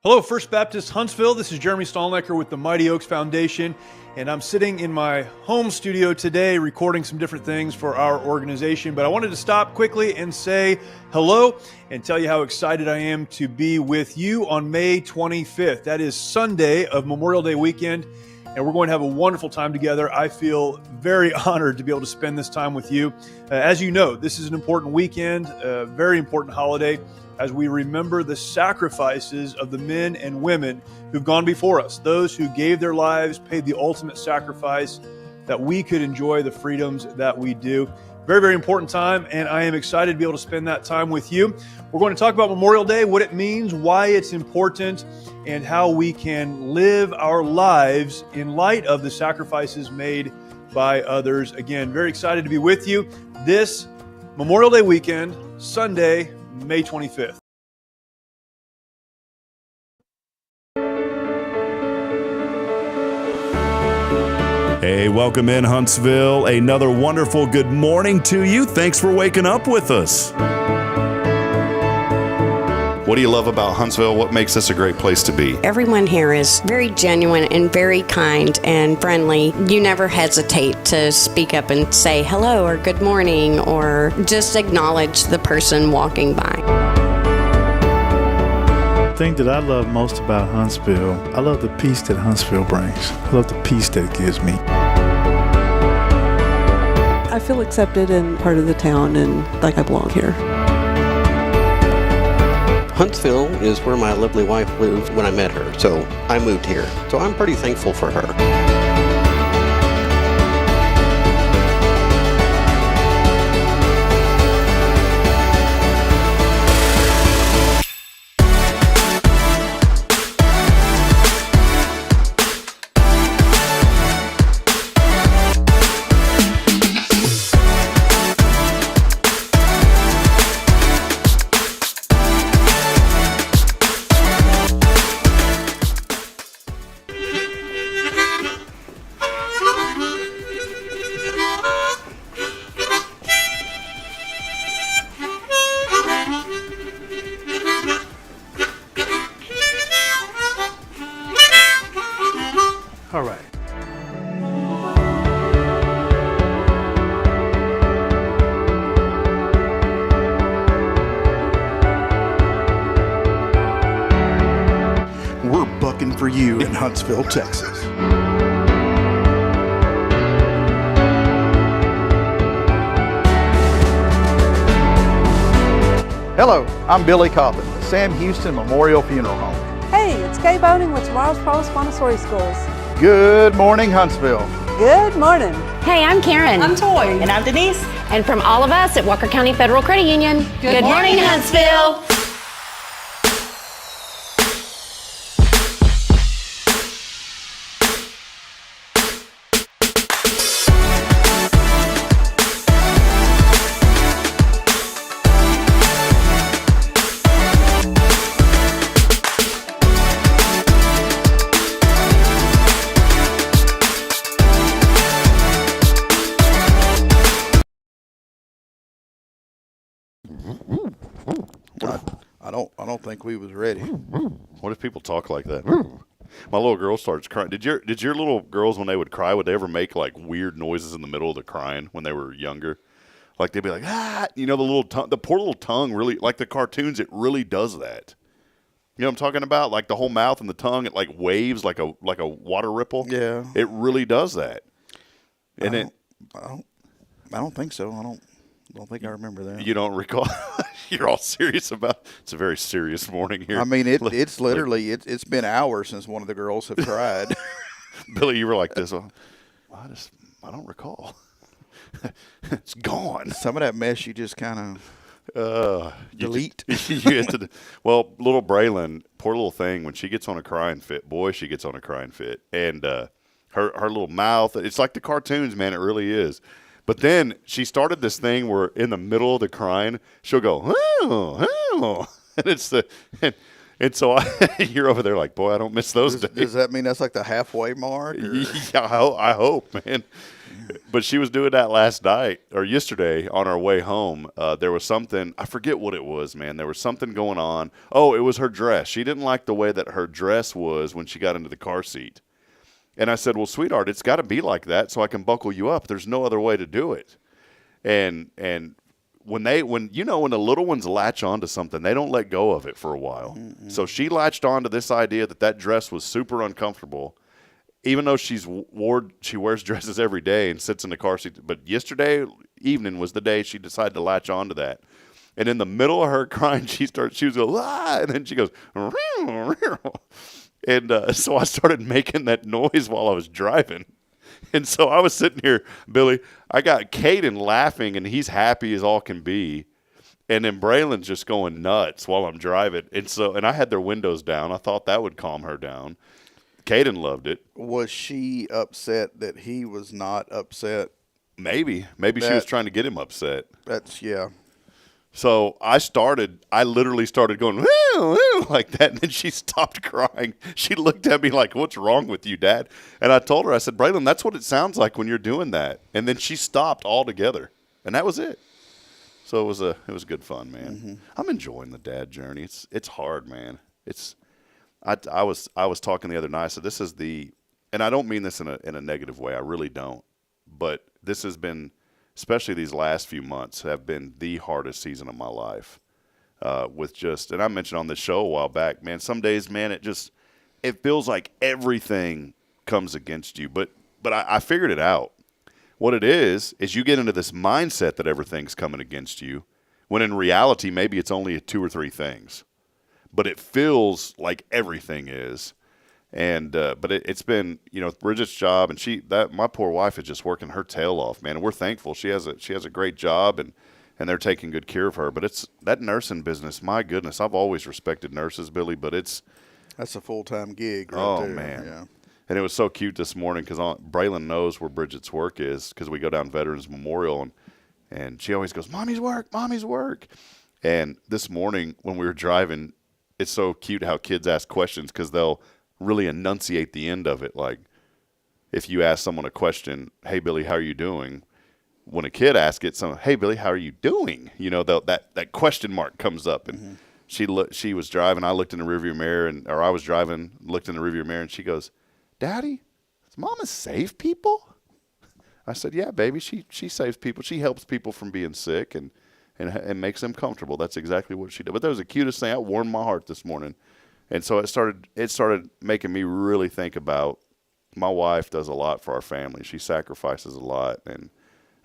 Hello, First Baptist Huntsville. This is Jeremy Stallnecker with the Mighty Oaks Foundation, and I'm sitting in my home studio today recording some different things for our organization. But I wanted to stop quickly and say hello and tell you how excited I am to be with you on May 25th. That is Sunday of Memorial Day weekend, and we're going to have a wonderful time together. I feel very honored to be able to spend this time with you. As you know, this is an important weekend, a very important holiday, as we remember the sacrifices of the men and women who've gone before us, those who gave their lives, paid the ultimate sacrifice that we could enjoy the freedoms that we do. Very, very important time, and I am excited to be able to spend that time with you. We're going to talk about Memorial Day, what it means, why it's important, and how we can live our lives in light of the sacrifices made by others. Again, very excited to be with you this Memorial Day weekend, Sunday, May 25th. Hey, welcome in Huntsville. Another wonderful good morning to you. Thanks for waking up with us. What do you love about Huntsville? What makes this a great place to be? Everyone here is very genuine and very kind and friendly. You never hesitate to speak up and say hello or good morning or just acknowledge the person walking by. The thing that I love most about Huntsville, I love the peace that Huntsville brings. I love the peace that it gives me. I feel accepted and part of the town and like I belong here. Huntsville is where my lovely wife lived when I met her, so I moved here. So I'm pretty thankful for her. All right. We're bucking for you in Huntsville, Texas. Hello, I'm Billy Coppin, the Sam Houston Memorial Funeral Home. Hey, it's Kay Boning with Tomorrow's Post Montessori Schools. Good morning, Huntsville. Good morning. Hey, I'm Karen. I'm Toy. And I'm Denise. And from all of us at Walker County Federal Credit Union, good morning, Huntsville. I don't think we was ready. What if people talk like that? My little girl starts crying. Did your little girls, when they would cry, would they ever make like weird noises in the middle of the crying when they were younger? Like they'd be like, ah, you know, the poor little tongue really, like the cartoons, it really does that. You know what I'm talking about? Like the whole mouth and the tongue, it like waves like a water ripple. Yeah. It really does that. And I don't think so. I don't think I remember that. You don't recall? You're all serious about it. It's a very serious morning here. I mean, it's literally, it's been hours since one of the girls have cried. Billy, you were like this. Well, I don't recall. It's gone. Some of that mess you just kind of delete. Well, little Braylon, poor little thing, when she gets on a crying fit, boy, she gets on a crying fit. And her little mouth, it's like the cartoons, man, it really is. But then she started this thing where in the middle of the crying, she'll go, oh, and And so you're over there like, boy, I don't miss those days. Does that mean that's like the halfway mark? Or? Yeah, I hope, man. But she was doing that last night or yesterday on our way home. There was something, I forget what it was, man. There was something going on. Oh, it was her dress. She didn't like the way that her dress was when she got into the car seat. And I said, well, sweetheart, it's got to be like that so I can buckle you up. There's no other way to do it. And when the little ones latch onto something, they don't let go of it for a while. Mm-hmm. So she latched onto this idea that dress was super uncomfortable. Even though she wears dresses every day and sits in the car seat. But yesterday evening was the day she decided to latch on to that. And in the middle of her crying, she was going, ah, and then she goes, and so I started making that noise while I was driving. And so I was sitting here, Billy, I got Caden laughing, and he's happy as all can be. And then Braylon's just going nuts while I'm driving. And I had their windows down. I thought that would calm her down. Caden loved it. Was she upset that he was not upset? Maybe she was trying to get him upset. Yeah. So I literally started going, woo, woo, like that, and then she stopped crying. She looked at me like, what's wrong with you, Dad? And I told her, I said, Braylon, that's what it sounds like when you're doing that. And then she stopped altogether, and that was it. So it was good fun, man. Mm-hmm. I'm enjoying the dad journey. It's hard, man. I was talking the other night. So this is and I don't mean this in a negative way. I really don't. But this has been, especially these last few months, have been the hardest season of my life. And I mentioned on this show a while back, man. Some days, man, it feels like everything comes against you. But I figured it out. What it is you get into this mindset that everything's coming against you, when in reality maybe it's only 2 or 3 things. But it feels like everything is, but it's been, Bridget's job, and my poor wife is just working her tail off, man. And we're thankful she has a great job, and they're taking good care of her. But it's that nursing business. My goodness, I've always respected nurses, Billy, but that's a full-time gig, right? Oh there. Man, yeah. And it was so cute this morning because Braylon knows where Bridget's work is because we go down Veterans Memorial, and she always goes, "Mommy's work, Mommy's work." And this morning when we were driving, it's so cute how kids ask questions because they'll really enunciate the end of it. Like if you ask someone a question, "Hey, Billy, how are you doing?" When a kid asks it, "Hey, Billy, how are you doing?" That question mark comes up. And she was driving. I looked in the rearview mirror, or I was driving, looked in the rearview mirror, and she goes, "Daddy, does Mama save people?" I said, "Yeah, baby, she saves people. She helps people from being sick and makes them comfortable." That's exactly what she did. But that was the cutest thing. That warmed my heart this morning. And so it started making me really think about my wife does a lot for our family. She sacrifices a lot, and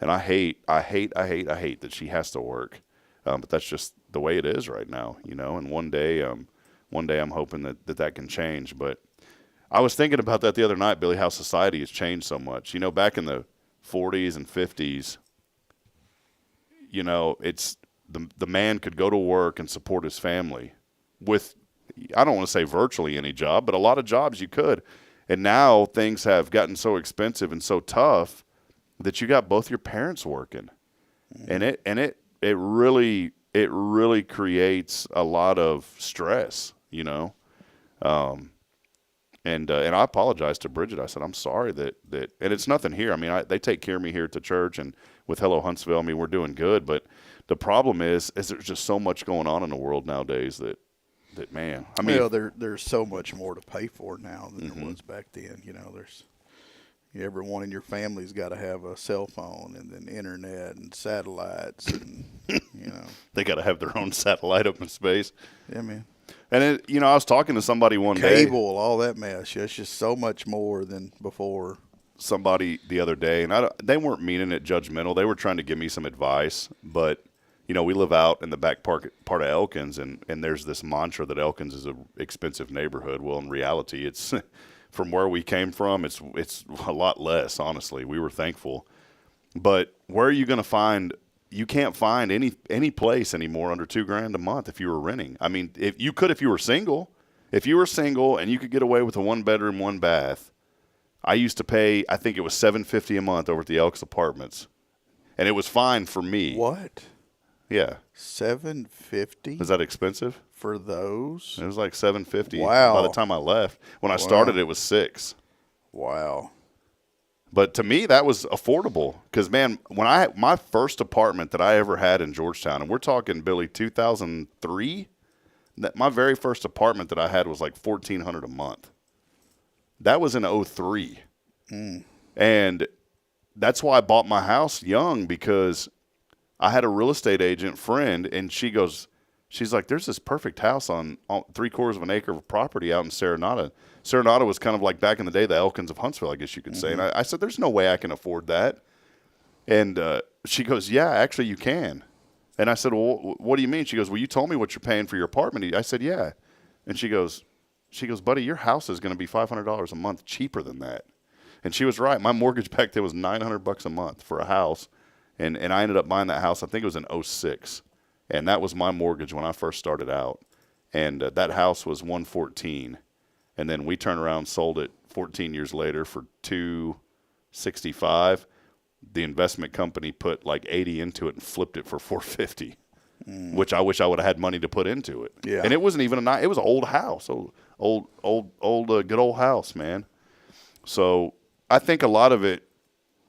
I hate that she has to work. But that's just the way it is right now, And one day I'm hoping that can change. But I was thinking about that the other night, Billy, how society has changed so much. Back in the 40s and 50s, it's the man could go to work and support his family with, I don't want to say virtually any job, but a lot of jobs you could. And now things have gotten so expensive and so tough that you got both your parents working. Mm-hmm. And it really creates a lot of stress, And I apologized to Bridget. I said, I'm sorry that and it's nothing here. I mean, they take care of me here at the church and with Hello Huntsville. I mean, we're doing good. But the problem is there's just so much going on in the world nowadays that man. I mean, there's so much more to pay for now than there was back then. There's everyone in your family's got to have a cell phone and then internet and satellites and they got to have their own satellite up in space. Yeah, man. And I was talking to somebody one day. Cable, all that mess. It's just so much more than before. Somebody the other day, and they weren't meaning it judgmental. They were trying to give me some advice. But, we live out in the back part of Elkins, and there's this mantra that Elkins is an expensive neighborhood. Well, in reality, it's from where we came from, it's a lot less, honestly. We were thankful. But where are you going to find – you can't find any place anymore under $2,000 a month if you were renting. I mean, if you were single. If you were single and you could get away with a 1-bedroom, 1-bath, I used to pay, I think it was $750 a month over at the Elks Apartments, and it was fine for me. What? Yeah. $750 Is that expensive? for those? It was like $750. Wow. By the time I left, when I started, it was $6. Wow. But to me, that was affordable because, man, when my first apartment that I ever had in Georgetown, and we're talking, Billy, 2003, my very first apartment that I had was like $1,400 a month. That was in 2003. And that's why I bought my house young, because I had a real estate agent friend, and she's like, there's this perfect house on 3/4 of an acre of property out in Serenata. Serenata was kind of like back in the day, the Elkins of Huntsville, I guess you could say. And I said, there's no way I can afford that. And she goes, yeah, actually you can. And I said, well, what do you mean? She goes, well, you told me what you're paying for your apartment. I said, yeah. And she goes, buddy, your house is going to be $500 a month cheaper than that. And she was right. My mortgage back then was $900 a month for a house. And I ended up buying that house, I think it was in 2006. And that was my mortgage when I first started out. And that house was $114,000. And then we turned around and sold it 14 years later for $265,000. The investment company put like $80,000 into it and flipped it for $450,000, which I wish I would have had money to put into it. Yeah. And it wasn't even it was an old house, good old house, man. So I think a lot of it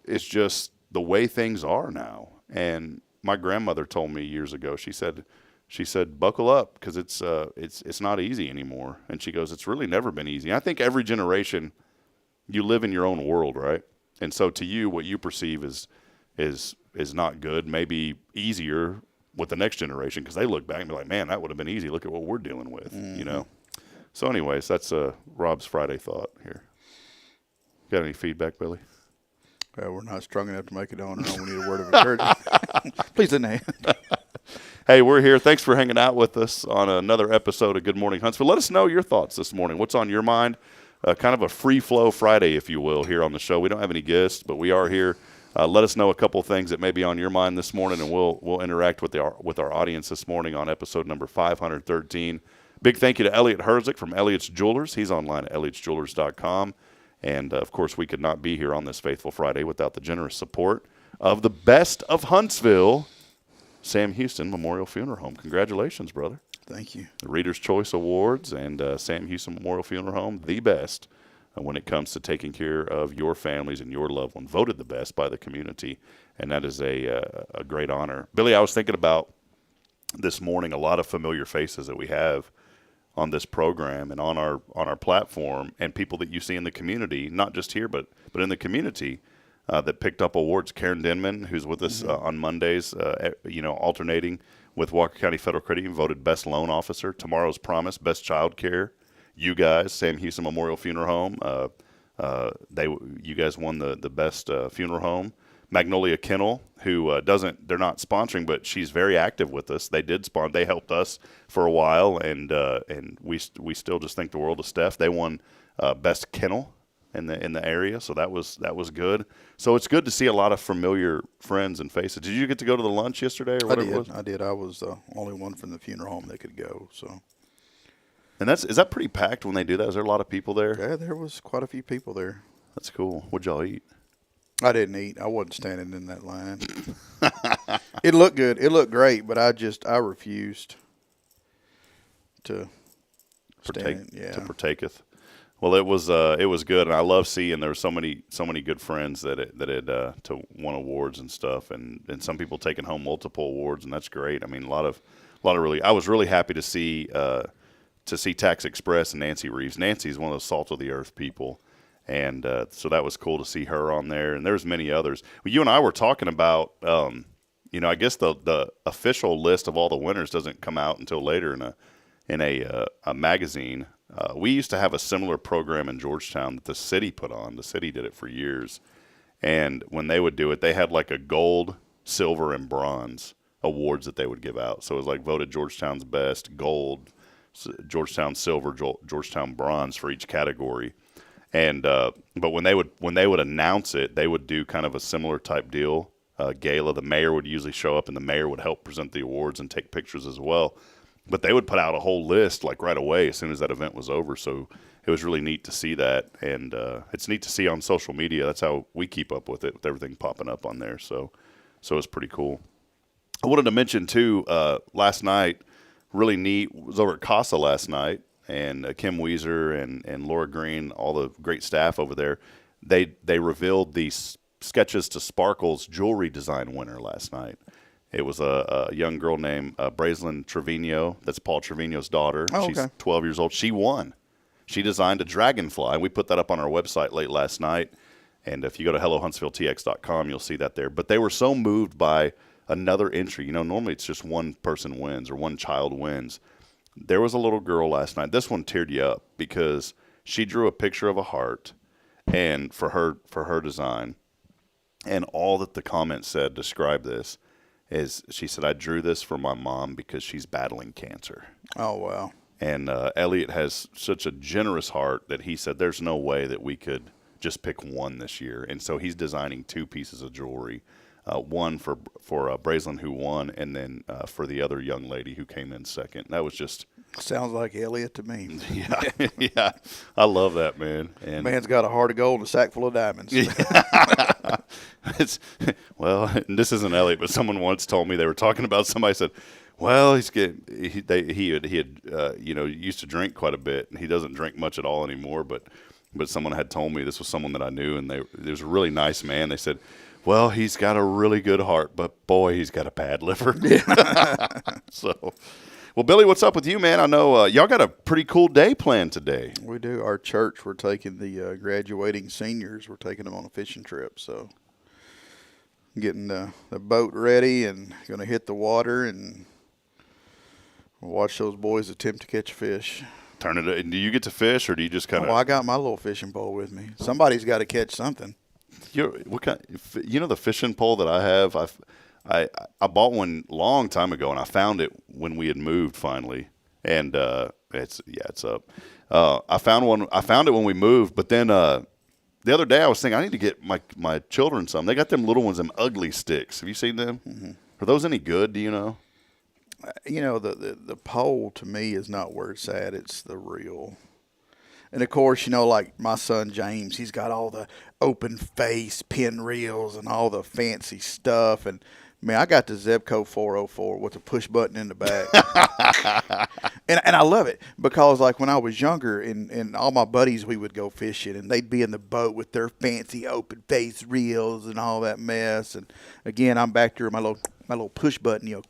is just the way things are now. And my grandmother told me years ago, she said, buckle up, because it's not easy anymore. And she goes, it's really never been easy. I think every generation, you live in your own world, right? And so to you, what you perceive is not good, maybe easier with the next generation, because they look back and be like, man, that would have been easy. Look at what we're dealing with, you know? So anyways, that's Rob's Friday thought here. Got any feedback, Billy? We're not strong enough to make it on our own. We need a word of encouragement. Please didn't. Hey, we're here. Thanks for hanging out with us on another episode of Good Morning Huntsville. Let us know your thoughts this morning. What's on your mind? Kind of a free-flow Friday, if you will, here on the show. We don't have any guests, but we are here. Let us know a couple of things that may be on your mind this morning, and we'll interact with our audience this morning on episode number 513. Big thank you to Elliot Herzik from Elliot's Jewelers. He's online at elliotsjewelers.com. And, of course, we could not be here on this Faithful Friday without the generous support of the best of Huntsville, Sam Houston Memorial Funeral Home. Congratulations, brother. Thank you. The Reader's Choice Awards and Sam Houston Memorial Funeral Home, the best when it comes to taking care of your families and your loved one. Voted the best by the community, and that is a great honor. Billy, I was thinking about this morning a lot of familiar faces that we have on this program and on our platform, and people that you see in the community, not just here, but in the community that picked up awards. Karen Denman, who's with us on Mondays, alternating with Walker County Federal Credit Union, voted Best Loan Officer. Tomorrow's Promise, Best Child Care. You guys, Sam Houston Memorial Funeral Home, you guys won the Best Funeral Home. Magnolia Kennel, who they're not sponsoring, but she's very active with us. They helped us for a while, and we still just think the world of Steph. They won Best Kennel in the area, so that was good. So it's good to see a lot of familiar friends and faces. Did you get to go to the lunch yesterday or whatever it was? I did. I was the only one from the funeral home that could go. So. And is that pretty packed when they do that? Is there a lot of people there? Yeah, there was quite a few people there. That's cool. What'd y'all eat? I didn't eat. I wasn't standing in that line. It looked good. It looked great, but I refused to partaketh. Well, it was good, and I love seeing there were so many good friends that had won awards and stuff, and some people taking home multiple awards, and that's great. I mean, a lot of really. I was really happy to see Tax Express and Nancy Reeves. Nancy's one of those salt of the earth people. And so that was cool to see her on there. And there's many others. Well, you and I were talking about, I guess the official list of all the winners doesn't come out until later in a magazine. We used to have a similar program in Georgetown that the city put on. The city did it for years. And when they would do it, they had like a gold, silver, and bronze awards that they would give out. So it was like voted Georgetown's best, gold, Georgetown silver, Georgetown bronze for each category. And but when they would announce it, they would do kind of a similar type deal. Gala, the mayor would usually show up, and the mayor would help present the awards and take pictures as well. But they would put out a whole list like right away as soon as that event was over. So it was really neat to see that, and it's neat to see on social media. That's how we keep up with it, with everything popping up on there. So it's pretty cool. I wanted to mention too, last night, really neat, was over at Casa last night, and Kim Weezer and Laura Green, all the great staff over there, they revealed the Sketches to Sparkles jewelry design winner last night. It was a young girl named Brazelyn Trevino. That's Paul Trevino's daughter. Oh, She's okay. 12 years old. She won. She designed a dragonfly. We put that up on our website late last night. And if you go to HelloHuntsvilleTX.com, you'll see that there. But they were so moved by another entry. You know, normally it's just one person wins or one child wins. There was a little girl last night. This one teared you up because she drew a picture of a heart and for her design. And all that the comments said describe this is she said, I drew this for my mom because she's battling cancer. Oh, wow. And Elliot has such a generous heart that he said there's no way that we could just pick one this year. And so he's designing 2 pieces of jewelry, one for Brazelyn, who won, and then for the other young lady who came in second. That was just... Sounds like Elliot to me. Yeah, yeah. I love that, man. And Man's got a heart of gold and a sack full of diamonds. Well, and this isn't Elliot, but someone once told me they were talking about somebody said, well, he had used to drink quite a bit, and he doesn't drink much at all anymore. But someone had told me, this was someone that I knew, and there was a really nice man. They said, well, he's got a really good heart, but boy, he's got a bad liver. So, well, Billy, what's up with you, man? I know y'all got a pretty cool day planned today. We do. Our church, we're taking the graduating seniors. We're taking them on a fishing trip. So getting the boat ready and going to hit the water and watch those boys attempt to catch a fish. Turn it. Do you get to fish, or do you just kind of? Oh, I got my little fishing pole with me. Somebody's got to catch something. What kind? You know the fishing pole that I have. I bought one long time ago, and I found it when we had moved finally, and it's up. I found one. I found it when we moved, but then the other day I was thinking I need to get my children some. They got them little ones, them ugly sticks. Have you seen them? Mm-hmm. Are those any good? Do you know? You know, the pole to me is not where it's at. It's the reel. And, of course, you know, like my son James, he's got all the open face pin reels and all the fancy stuff. And, man, I got the Zebco 404 with the push button in the back. and I love it because, like, when I was younger and all my buddies, we would go fishing, and they'd be in the boat with their fancy open face reels and all that mess. And, again, I'm back there with my little push button, you know.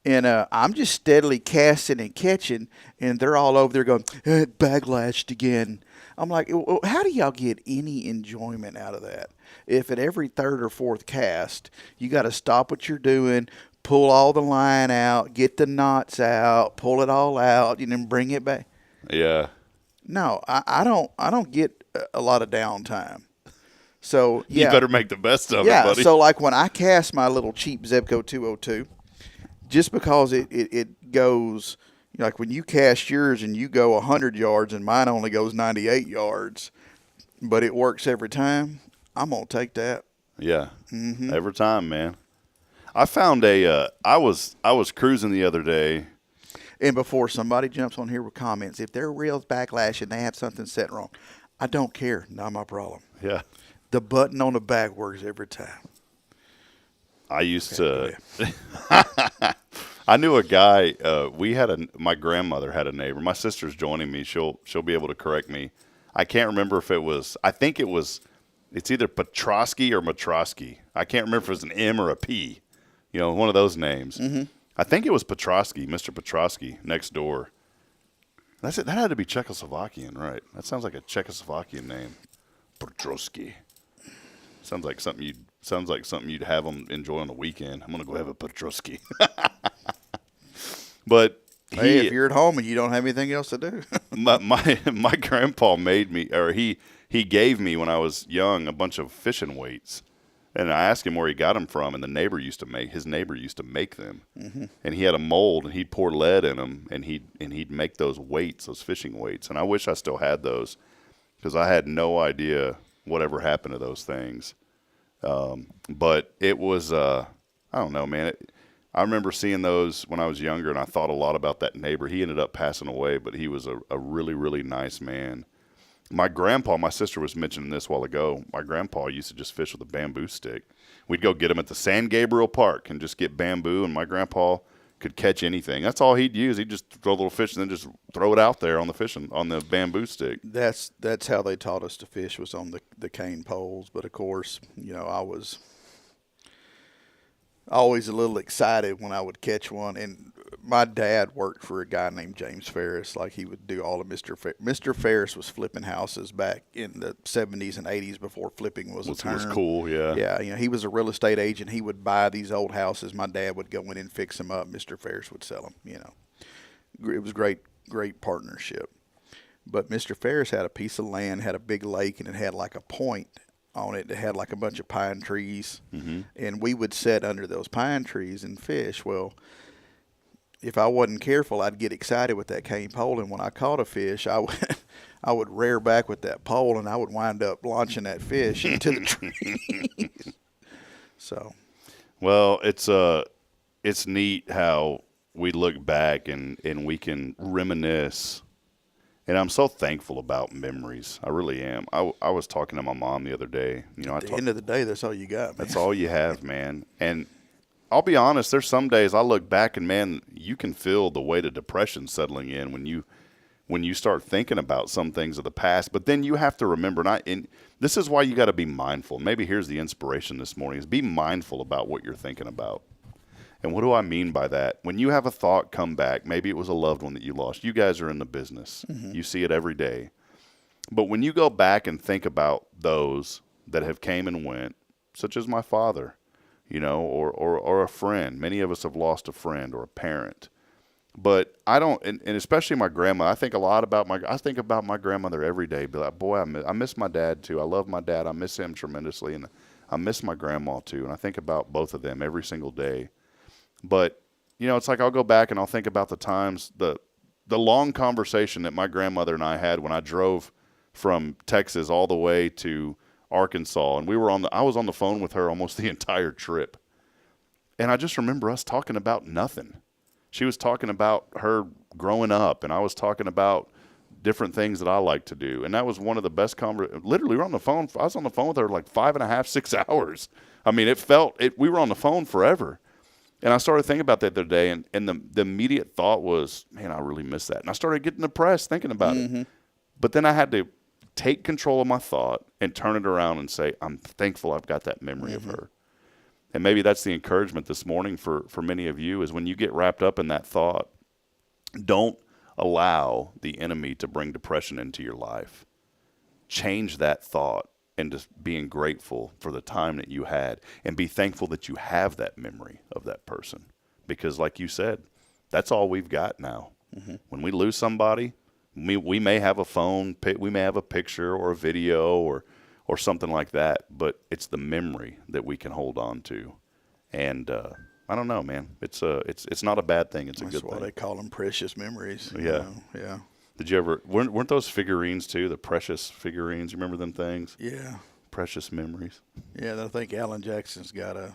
And I'm just steadily casting and catching, and they're all over there going, backlashed again. I'm like, well, how do y'all get any enjoyment out of that? If at every third or fourth cast, you got to stop what you're doing, pull all the line out, get the knots out, pull it all out, and then bring it back. Yeah. No, I don't get a lot of downtime. So yeah, you better make the best of it, buddy. Yeah. So like when I cast my little cheap Zebco 202. Just because it goes, like when you cast yours and you go 100 yards and mine only goes 98 yards, but it works every time, I'm going to take that. Yeah, every time, man. I found I was cruising the other day. And before somebody jumps on here with comments, if their reel's backlash and they have something set wrong, I don't care. Not my problem. Yeah. The button on the back works every time. I used to. I knew a guy. My grandmother had a neighbor. My sister's joining me. She'll be able to correct me. I can't remember if it was. I think it was. It's either Petrosky or Matrosky. I can't remember if it was an M or a P. You know, one of those names. Mm-hmm. I think it was Petrosky, Mr. Petrosky, next door. That's it. That had to be Czechoslovakian, right? That sounds like a Czechoslovakian name. Petrosky. Sounds like something you'd have them enjoy on the weekend. I'm gonna go have a Petrosky. But hey, if you're at home and you don't have anything else to do, my grandpa made me, or he gave me when I was young a bunch of fishing weights, and I asked him where he got them from, and his neighbor used to make them, mm-hmm. And he had a mold, and he'd pour lead in them, and he'd make those weights, those fishing weights, and I wish I still had those because I had no idea whatever happened to those things. But it was, I don't know, man. I remember seeing those when I was younger, and I thought a lot about that neighbor. He ended up passing away, but he was a really, really nice man. My grandpa, my sister was mentioning this a while ago, my grandpa used to just fish with a bamboo stick. We'd go get them at the San Gabriel Park and just get bamboo, and my grandpa could catch anything. That's all he'd use. He'd just throw a little fish and then just throw it out there on the bamboo stick. That's how they taught us to fish, was on the cane poles. But of course, I was always a little excited when I would catch one. And my dad worked for a guy named James Ferris. Like, he would do all of Mr. Ferris was flipping houses back in the 70s and 80s before flipping was a term. Was cool, yeah. Yeah, he was a real estate agent. He would buy these old houses. My dad would go in and fix them up. Mr. Ferris would sell them, It was great partnership. But Mr. Ferris had a piece of land, had a big lake, and it had like a point on it that had like a bunch of pine trees. Mm-hmm. And we would sit under those pine trees and fish. Well, if I wasn't careful, I'd get excited with that cane pole, and when I caught a fish, I would rear back with that pole, and I would wind up launching that fish into the trees. So, well, it's neat how we look back and we can reminisce, and I'm so thankful about memories. I really am. I was talking to my mom the other day. At the end of the day, that's all you got, man. That's all you have, man. And I'll be honest, there's some days I look back and, man, you can feel the weight of depression settling in when you start thinking about some things of the past. But then you have to remember, and this is why you got to be mindful. Maybe here's the inspiration this morning, is be mindful about what you're thinking about. And what do I mean by that? When you have a thought come back, maybe it was a loved one that you lost. You guys are in the business. Mm-hmm. You see it every day. But when you go back and think about those that have came and went, such as my father, or a friend. Many of us have lost a friend or a parent. But I don't, and especially my grandma, I think about my grandmother every day. Be like, boy, I miss my dad too. I love my dad. I miss him tremendously. And I miss my grandma too. And I think about both of them every single day. But, it's like I'll go back and I'll think about the times, the long conversation that my grandmother and I had when I drove from Texas all the way to Arkansas, and I was on the phone with her almost the entire trip. And I just remember us talking about nothing. She was talking about her growing up, and I was talking about different things that I like to do. And that was one of the best literally, I was on the phone with her like 5.5, 6 hours. I mean, we were on the phone forever. And I started thinking about that the other day, and the immediate thought was, man, I really miss that. And I started getting depressed thinking about it. But then I had to take control of my thought and turn it around and say, I'm thankful I've got that memory of her. And maybe that's the encouragement this morning for many of you, is when you get wrapped up in that thought, don't allow the enemy to bring depression into your life. Change that thought into being grateful for the time that you had, and be thankful that you have that memory of that person. Because like you said, that's all we've got now. Mm-hmm. When we lose somebody, we may have a phone, we may have a picture or a video or something like that, but it's the memory that we can hold on to. And I don't know, man. It's not a bad thing. It's a good thing. That's why they call them precious memories. Yeah. Yeah. Did you ever, weren't those figurines too, the precious figurines? You remember them things? Yeah. Precious Memories. Yeah, I think Alan Jackson's got a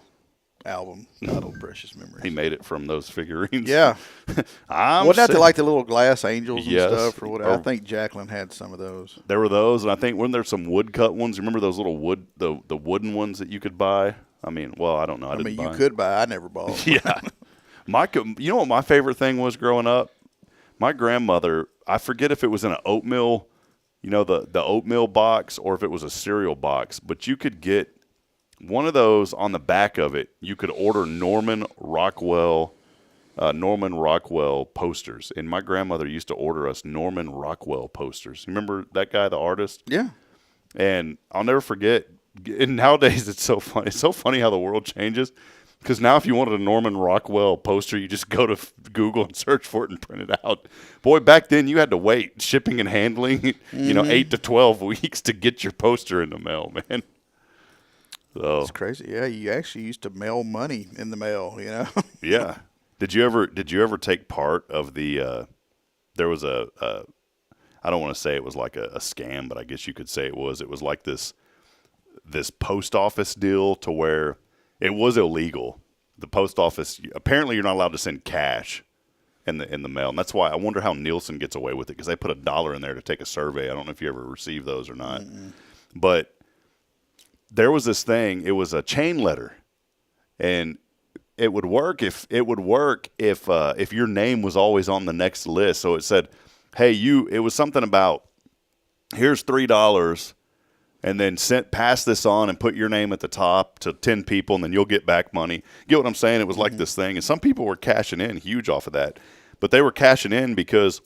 album titled Precious Memories. He made it from those figurines. Yeah. Wasn't that like the little glass angels and stuff or whatever? I think Jacqueline had some of those. There were those, and I think weren't there some woodcut ones? Remember those little the wooden ones that you could buy? I mean, well, I don't know. You could buy. I never bought them. Yeah. You know what my favorite thing was growing up? My grandmother, I forget if it was in an oatmeal, the oatmeal box, or if it was a cereal box, but you could get one of those. On the back of it, you could order Norman Rockwell posters. And my grandmother used to order us Norman Rockwell posters. You remember that guy, the artist? Yeah. And I'll never forget. And nowadays, it's so funny. It's so funny how the world changes. Because now if you wanted a Norman Rockwell poster, you just go to Google and search for it and print it out. Boy, back then you had to wait shipping and handling, 8 to 12 weeks to get your poster in the mail, man. So it's crazy. Yeah, you actually used to mail money in the mail, Yeah. Did you ever take part of the there was I don't want to say it was like a scam, but I guess you could say it was like this post office deal to where it was illegal. The post office, apparently you're not allowed to send cash in the mail. And that's why I wonder how Nielsen gets away with it, because they put $1 in there to take a survey. I don't know if you ever received those or not. Mm-mm. But there was this thing. It was a chain letter. And it would work if your name was always on the next list. So it said, hey, it was something about, here's $3, and then pass this on and put your name at the top to 10 people, and then you'll get back money. Get what I'm saying? It was like this thing. And some people were cashing in huge off of that. But they were cashing in because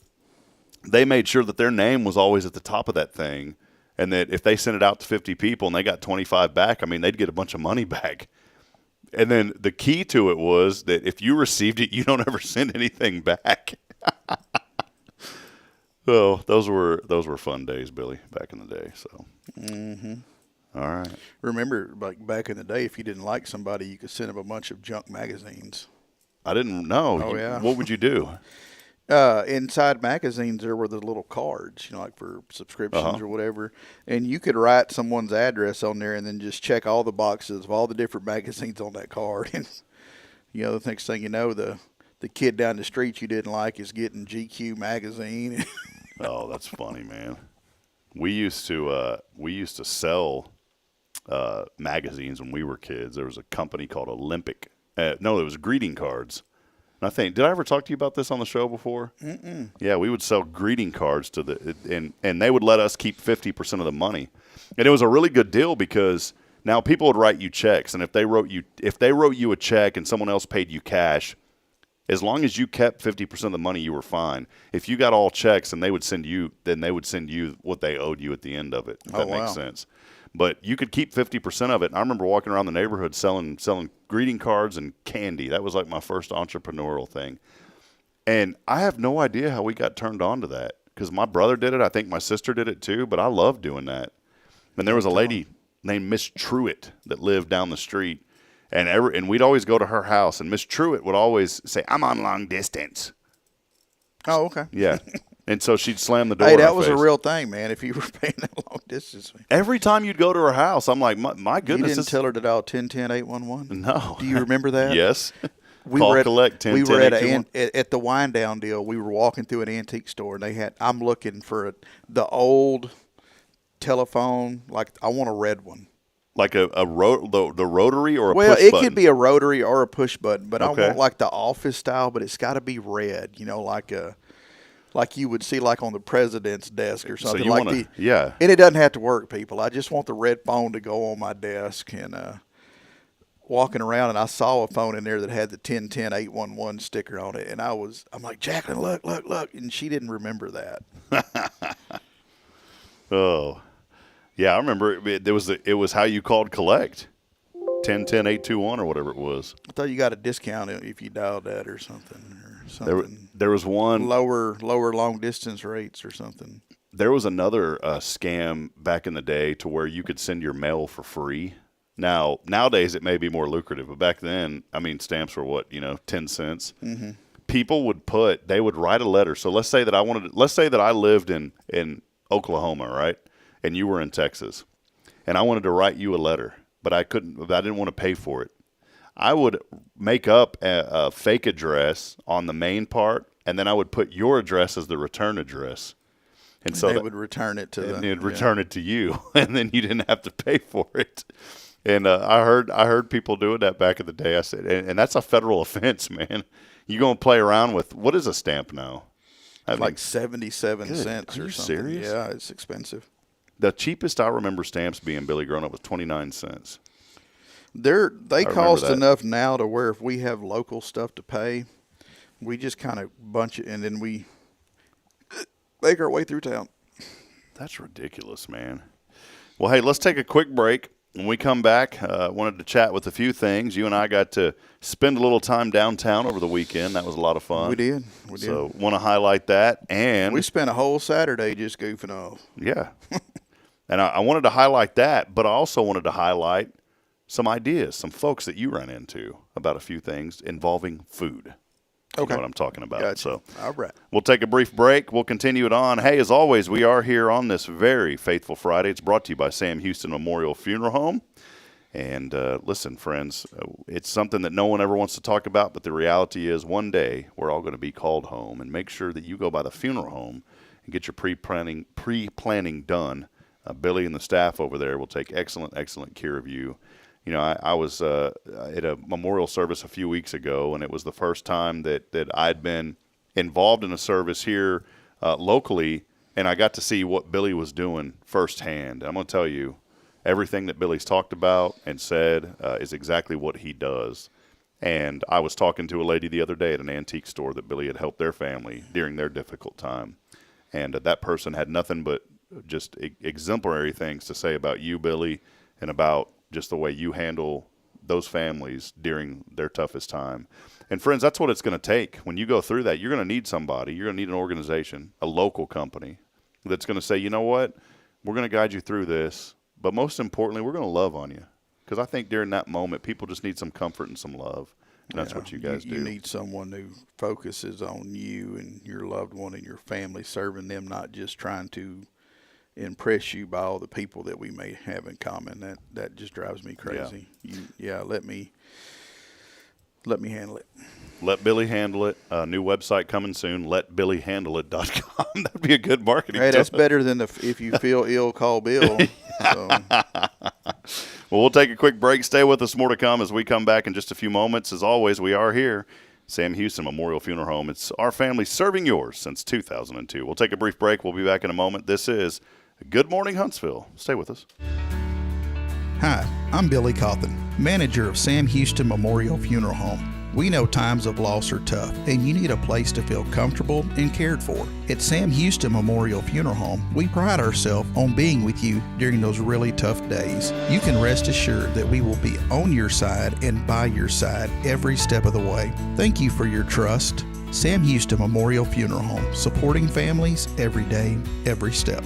they made sure that their name was always at the top of that thing, and that if they sent it out to 50 people and they got 25 back, I mean, they'd get a bunch of money back. And then the key to it was that if you received it, you don't ever send anything back. So those were fun days, Billy, back in the day. So, All right. Remember, like back in the day, if you didn't like somebody, you could send them a bunch of junk magazines. I didn't know. Oh, yeah. What would you do? Inside magazines, there were the little cards, like for subscriptions or whatever, and you could write someone's address on there and then just check all the boxes of all the different magazines on that card. And the next thing you know, the kid down the street you didn't like is getting GQ magazine. Oh, that's funny, man. We used to sell magazines when we were kids. There was a company called Olympic. No, it was greeting cards. And I think, did I ever talk to you about this on the show before? Mm-mm. Yeah, we would sell greeting cards to and they would let us keep 50% of the money. And it was a really good deal because now people would write you checks, and if they wrote you a check and someone else paid you cash, as long as you kept 50% of the money, you were fine. If you got all checks and they would send you what they owed you at the end of it. If that makes sense. But you could keep 50% of it. And I remember walking around the neighborhood selling greeting cards and candy. That was like my first entrepreneurial thing. And I have no idea how we got turned on to that because my brother did it. I think my sister did it too, but I loved doing that. And there was a lady named Miss Truitt that lived down the street. And we'd always go to her house. And Miss Truitt would always say, I'm on long distance. Oh, okay. Yeah. And so she'd slam the door. Hey, that was a real thing, man. If you were paying that long distance. Every time you'd go to her house, I'm like, my goodness. You didn't tell her to dial 1010-811? No. Do you remember that? Yes. We Call were at the wind down deal. We were walking through an antique store, and I'm looking for the old telephone. Like, I want a red one. Like the rotary or a push button? Well, it could be a rotary or a push button, but okay. I want like the office style, but it's got to be red, like you would see like on the president's desk or something. So And it doesn't have to work, people. I just want the red phone to go on my desk. And walking around, and I saw a phone in there that had the 1010-811 sticker on it, and I'm like, Jacqueline, look, and she didn't remember that. Oh. Yeah, I remember it was how you called collect. 1010-821 or whatever it was. I thought you got a discount if you dialed that or something. There was one lower long distance rates or something. There was another scam back in the day to where you could send your mail for free. Nowadays it may be more lucrative, but back then, I mean, stamps were what, 10 cents. Mm-hmm. People would write a letter. So let's say that I lived in Oklahoma, right? And you were in Texas, and I wanted to write you a letter, but I didn't want to pay for it. I would make up a fake address on the main part, and then I would put your address as the return address. And so they would return it to return it to you, and then you didn't have to pay for it. And I heard people doing that back in the day. I said, and that's a federal offense, man. You gonna play around with what is a stamp now? Like 77 cents or something. Serious? Yeah, it's expensive. The cheapest I remember stamps being, Billy, growing up was 29 cents. They cost enough now to where if we have local stuff to pay, we just kind of bunch it and then we make our way through town. That's ridiculous, man. Well, hey, let's take a quick break. When we come back, wanted to chat with a few things. You and I got to spend a little time downtown over the weekend. That was a lot of fun. We did. So want to highlight that. And we spent a whole Saturday just goofing off. Yeah. And I wanted to highlight that, but I also wanted to highlight some ideas, some folks that you ran into about a few things involving food. You know what I'm talking about. Gotcha. So all right. We'll take a brief break. We'll continue it on. Hey, as always, we are here on this very faithful Friday. It's brought to you by Sam Houston Memorial Funeral Home. And listen, friends, it's something that no one ever wants to talk about, but the reality is one day we're all going to be called home. And make sure that you go by the funeral home and get your pre-planning done. Billy and the staff over there will take excellent care of you. You know, I was at a memorial service a few weeks ago, and it was the first time that I'd been involved in a service here locally, and I got to see what Billy was doing firsthand. I'm going to tell you, everything that Billy's talked about and said is exactly what he does. And I was talking to a lady the other day at an antique store that Billy had helped their family during their difficult time. And that person had nothing but just exemplary things to say about you, Billy, and about just the way you handle those families during their toughest time. And friends, that's what it's going to take. When you go through that, you're going to need somebody. You're going to need an organization, a local company that's going to say, you know what, we're going to guide you through this, but most importantly, we're going to love on you. Because I think during that moment, people just need some comfort and some love. And that's what you guys do. You need someone who focuses on you and your loved one and your family, serving them, not just trying to impress you by all the people that we may have in common. That just drives me crazy. Let me handle it. Let Billy handle it. New website coming soon. LetBillyHandleIt.com. That'd be a good marketing. Hey, that's better than if you feel ill, call Bill. So. Well, we'll take a quick break. Stay with us. More to come as we come back in just a few moments. As always, we are here, Sam Houston Memorial Funeral Home. It's our family serving yours since 2002. We'll take a brief break. We'll be back in a moment. This is Good Morning Huntsville. Stay with us. Hi, I'm Billy Cawthon, manager of Sam Houston Memorial Funeral Home. We know times of loss are tough, and you need a place to feel comfortable and cared for. At Sam Houston Memorial Funeral Home, we pride ourselves on being with you during those really tough days. You can rest assured that we will be on your side and by your side every step of the way. Thank you for your trust. Sam Houston Memorial Funeral Home, supporting families every day, every step.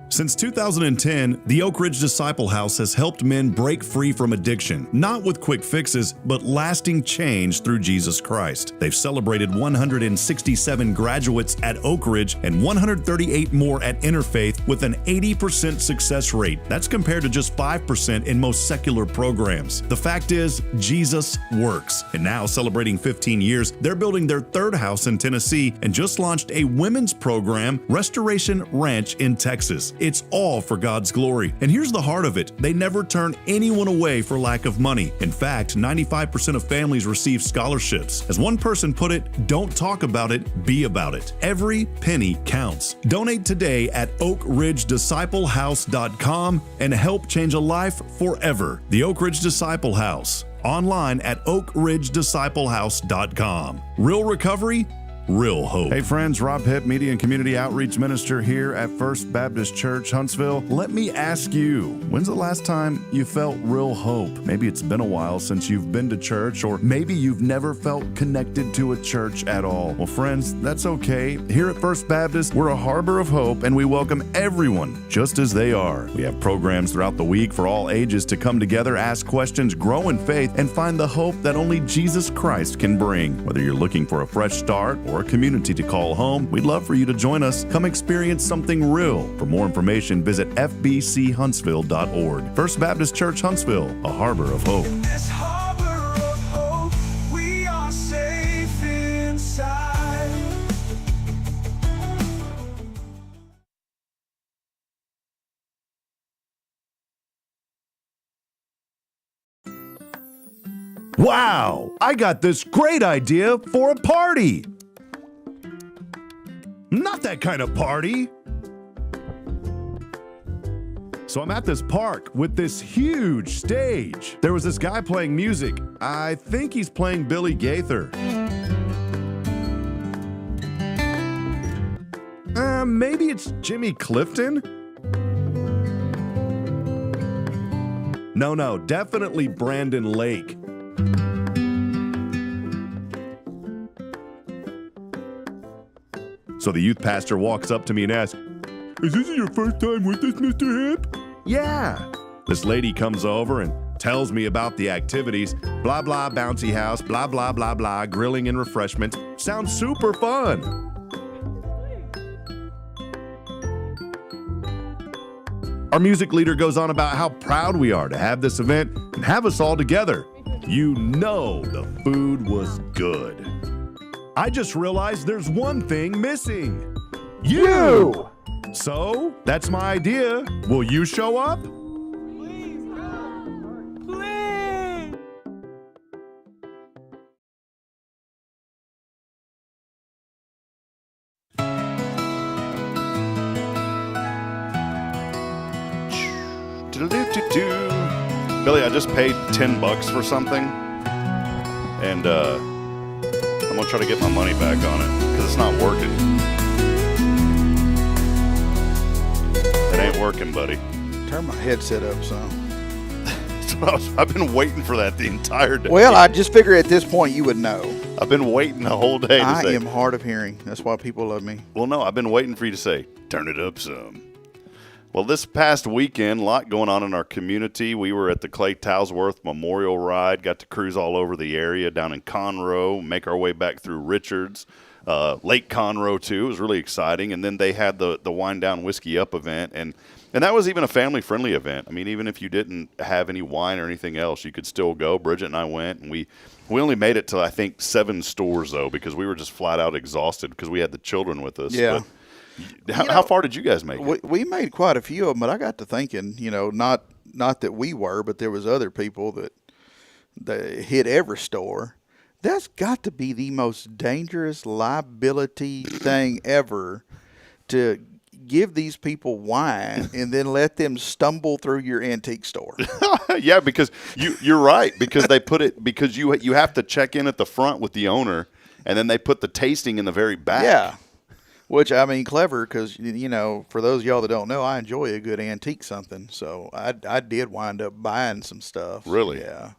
Since 2010, the Oak Ridge Disciple House has helped men break free from addiction, not with quick fixes, but lasting change through Jesus Christ. They've celebrated 167 graduates at Oak Ridge and 138 more at Interfaith with an 80% success rate. That's compared to just 5% in most secular programs. The fact is, Jesus works. And now, celebrating 15 years, they're building their third house in Tennessee and just launched a women's program, Restoration Ranch in Texas. It's all for God's glory. And here's the heart of it. They never turn anyone away for lack of money. In fact, 95% of families receive scholarships. As one person put it, don't talk about it, be about it. Every penny counts. Donate today at oakridgedisciplehouse.com and help change a life forever. The Oak Ridge Disciple House. Online at oakridgedisciplehouse.com. Real recovery, real hope. Hey friends, Rob Hipp, Media and Community Outreach Minister here at First Baptist Church, Huntsville. Let me ask you, when's the last time you felt real hope? Maybe it's been a while since you've been to church, or maybe you've never felt connected to a church at all. Well friends, that's okay. Here at First Baptist, we're a harbor of hope and we welcome everyone just as they are. We have programs throughout the week for all ages to come together, ask questions, grow in faith, and find the hope that only Jesus Christ can bring. Whether you're looking for a fresh start or a community to call home, we'd love for you to join us. Come experience something real. For more information, visit fbchuntsville.org. First Baptist Church Huntsville, a harbor of hope. In this harbor of hope, we are safe inside. Wow! I got this great idea for a party! Not that kind of party! So I'm at this park with this huge stage. There was this guy playing music. I think he's playing Billy Gaither. Maybe it's Jimmy Clifton? No, definitely Brandon Lake. So the youth pastor walks up to me and asks, "Is this your first time with us, Mr. Hip?" "Yeah." This lady comes over and tells me about the activities. Blah, blah, bouncy house, blah, blah, blah, blah, grilling and refreshments. Sounds super fun. Our music leader goes on about how proud we are to have this event and have us all together. You know the food was good. I just realized there's one thing missing. You! So, that's my idea. Will you show up? Billy, I just paid $10 for something, and I'm going to try to get my money back on it because it's not working. It ain't working, buddy. Turn my headset up some. I've been waiting for that the entire day. Well, I just figure at this point you would know. I've been waiting the whole day to I say. am hard of hearing. That's why people love me. Well, no, I've been waiting for you to say, turn it up some. Well, this past weekend, a lot going on in our community. We were at the Clay Towsworth Memorial Ride, got to cruise all over the area down in Conroe, make our way back through Richards, Lake Conroe, too. It was really exciting. And then they had the Wine Down Whiskey Up event, and that was even a family-friendly event. I mean, even if you didn't have any wine or anything else, you could still go. Bridget and I went, and we only made it to, I think, 7 stores, though, because we were just flat out exhausted because we had the children with us. Yeah. But how far did you guys make it? We made quite a few of them, but I got to thinking, not that we were, but there was other people that hit every store. That's got to be the most dangerous liability thing ever, to give these people wine and then let them stumble through your antique store. Yeah, because you're right, because they put it, because you have to check in at the front with the owner, and then they put the tasting in the very back. Yeah, which, I mean, clever, because, for those of y'all that don't know, I enjoy a good antique something, so I did wind up buying some stuff. Really? Yeah.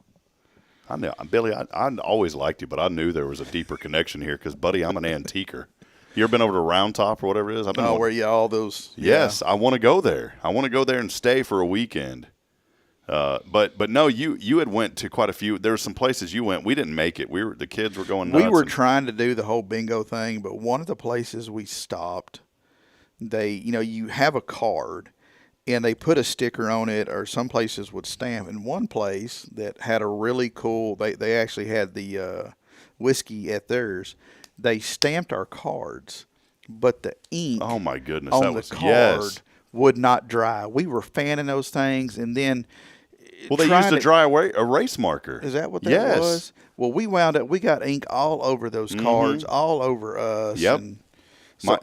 I know, Billy, I always liked you, but I knew there was a deeper connection here because, buddy, I'm an antiquer. You ever been over to Round Top or whatever it is? All those. Yes, I want to go there. I want to go there and stay for a weekend. But no, you had went to quite a few. There were some places you went. We didn't make it. The kids were going nuts. We were trying to do the whole bingo thing, but one of the places we stopped, you have a card, and they put a sticker on it, or some places would stamp. And one place that had a really cool, they actually had the whiskey at theirs. They stamped our cards, but the ink oh my goodness, on the card would not dry. We were fanning those things, and then they used a dry erase marker. Is that what that was? Well, we got ink all over those cards, all over us. Yep.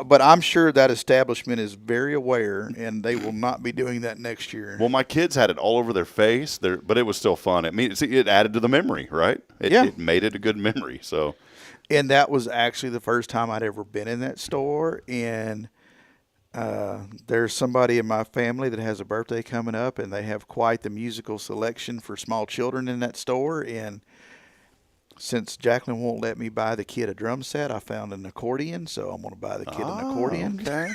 But I'm sure that establishment is very aware, and they will not be doing that next year. Well, my kids had it all over their face, but it was still fun. It added to the memory, right? It made it a good memory. So. And that was actually the first time I'd ever been in that store. And there's somebody in my family that has a birthday coming up, and they have quite the musical selection for small children in that store. And since Jacqueline won't let me buy the kid a drum set, I found an accordion, so I'm going to buy the kid an accordion. Okay.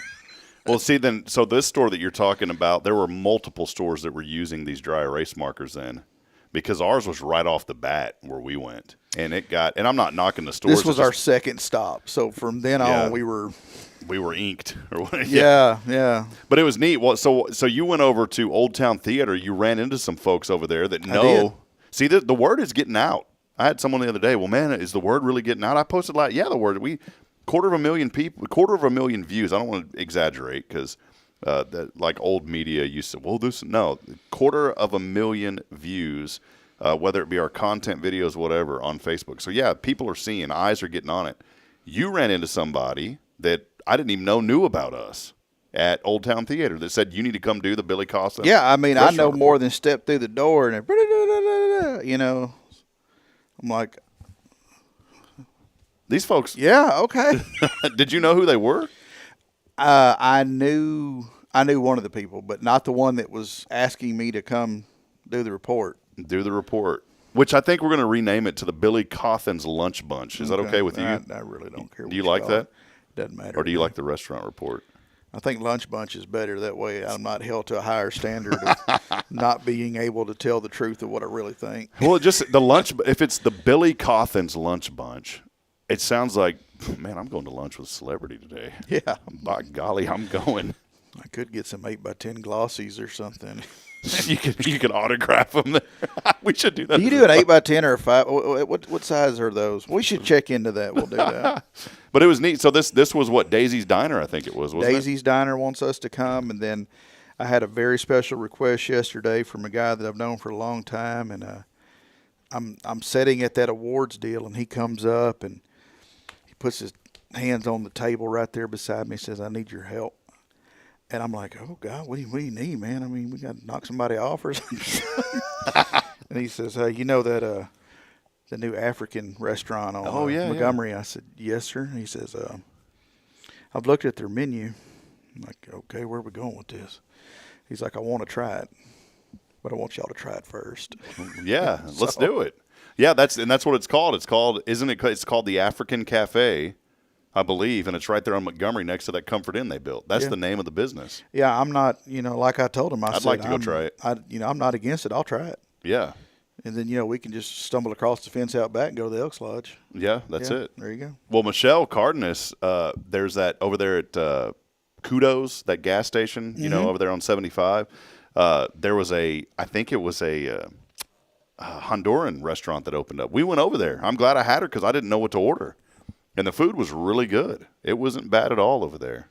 Well, see, so this store that you're talking about, there were multiple stores that were using these dry erase markers then, because ours was right off the bat where we went. And and I'm not knocking the stores. This was our second stop. So from then on, we were inked. Yeah. But it was neat. Well, so you went over to Old Town Theater. You ran into some folks over there that know. I did. See, the word is getting out. I had someone the other day. Well, man, is the word really getting out? I posted the word. Quarter of a million views. I don't want to exaggerate because like old media used to. Well, 250,000 views. Whether it be our content videos, whatever, on Facebook. So, yeah, people are seeing. Eyes are getting on it. You ran into somebody that I didn't even know knew about us at Old Town Theater that said, you need to come do the Billy Costa. Yeah, I mean, I know more than step through the door and, I'm like. These folks. Yeah, okay. Did you know who they were? I knew one of the people, but not the one that was asking me to come do the report. Which I think we're going to rename it to the Billy Cawthon's Lunch Bunch. Is that okay with you? I really don't care. Do you like that? Doesn't matter. Or do you like the restaurant report? I think Lunch Bunch is better. That way I'm not held to a higher standard of not being able to tell the truth of what I really think. Well, just if it's the Billy Cawthon's Lunch Bunch, it sounds like, man, I'm going to lunch with a celebrity today. Yeah. By golly, I'm going. I could get some 8x10 glossies or something. You can autograph them there. We should do that. Do you do an 8x10 or a 5? What size are those? We should check into that. We'll do that. But it was neat. So this was what, Daisy's Diner, I think it was, wasn't Daisy's Diner wants us to come, and then I had a very special request yesterday from a guy that I've known for a long time, and I'm sitting at that awards deal, and he comes up and he puts his hands on the table right there beside me and says, I need your help. And I'm like, oh, God, what do you need, man? I mean, we got to knock somebody off or something. And he says, you know that the new African restaurant on Montgomery? I said, yes, sir. And he says, I've looked at their menu. I'm like, okay, where are we going with this? He's like, I want to try it, but I want y'all to try it first. Yeah, let's do it. Yeah, that's what it's called. It's called the African Cafe, I believe, and it's right there on Montgomery next to that Comfort Inn they built. That's the name of the business. Yeah, I'm not, like I told him, I'd like to go try it. I'm not against it. I'll try it. Yeah. And then, we can just stumble across the fence out back and go to the Elks Lodge. Yeah, that's it. There you go. Well, Michelle Cardenas, there's that over there at Kudos, that gas station, over there on 75. There was I think it was a Honduran restaurant that opened up. We went over there. I'm glad I had her because I didn't know what to order. And the food was really good. It wasn't bad at all over there.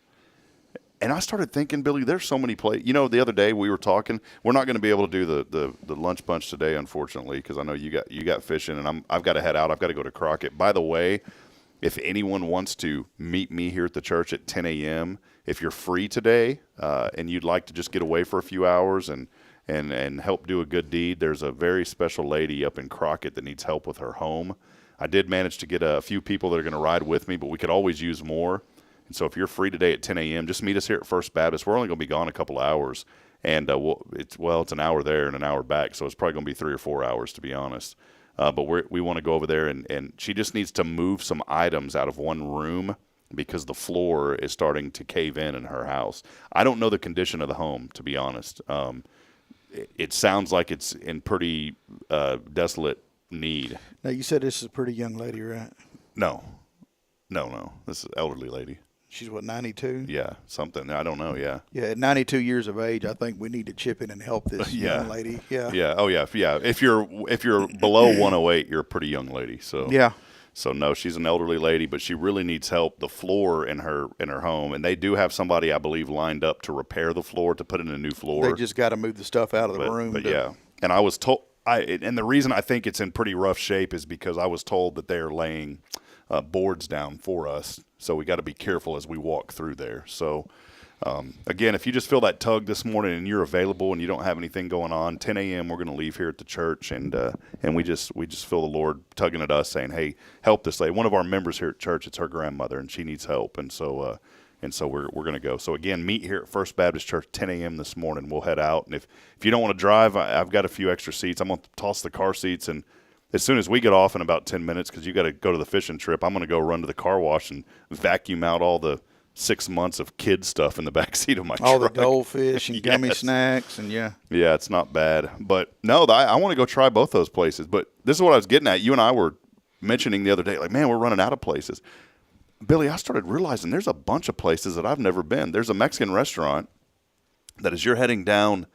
And I started thinking, Billy, there's so many places. The other day we were talking. We're not going to be able to do the lunch bunch today, unfortunately, because I know you got fishing, and I've got to head out. I've got to go to Crockett. By the way, if anyone wants to meet me here at the church at 10 a.m., if you're free today and you'd like to just get away for a few hours and help do a good deed, there's a very special lady up in Crockett that needs help with her home. I did manage to get a few people that are going to ride with me, but we could always use more. And so if you're free today at 10 a.m., just meet us here at First Baptist. We're only going to be gone a couple hours, and it's an hour there and an hour back, so it's probably going to be 3 or 4 hours, to be honest. But we want to go over there, and she just needs to move some items out of one room because the floor is starting to cave in her house. I don't know the condition of the home, to be honest. It sounds like it's in pretty desolate need. Now, you said this is a pretty young lady, right? No. This is an elderly lady. She's, 92? Yeah, something. I don't know, yeah. Yeah, at 92 years of age, I think we need to chip in and help this young lady. Yeah. Yeah, oh, yeah. If you're below 108, you're a pretty young lady. So yeah. So, no, she's an elderly lady, but she really needs help. The floor in her home, and they do have somebody, I believe, lined up to repair the floor, to put in a new floor. They just got to move the stuff out of the room. But yeah, and I was told, and the reason I think it's in pretty rough shape is because I was told that they're laying boards down for us, so we got to be careful as we walk through there. So, again, if you just feel that tug this morning and you're available and you don't have anything going on, 10 a.m. we're going to leave here at the church, and we just feel the Lord tugging at us, saying, "Hey, help this lady." One of our members here at church, it's her grandmother, and she needs help, and so we're going to go. So again, meet here at First Baptist Church 10 a.m. this morning. We'll head out, and if you don't want to drive, I've got a few extra seats. I'm going to toss the car seats, and as soon as we get off in about 10 minutes, because you got to go to the fishing trip, I'm going to go run to the car wash and vacuum out all the 6 months of kid stuff in the back seat of my truck. All the goldfish and gummy snacks, and yeah, it's not bad. But no, I want to go try both those places. But this is what I was getting at. You and I were mentioning the other day, like, man, we're running out of places. Billy, I started realizing there's a bunch of places that I've never been. There's a Mexican restaurant that as you're heading down,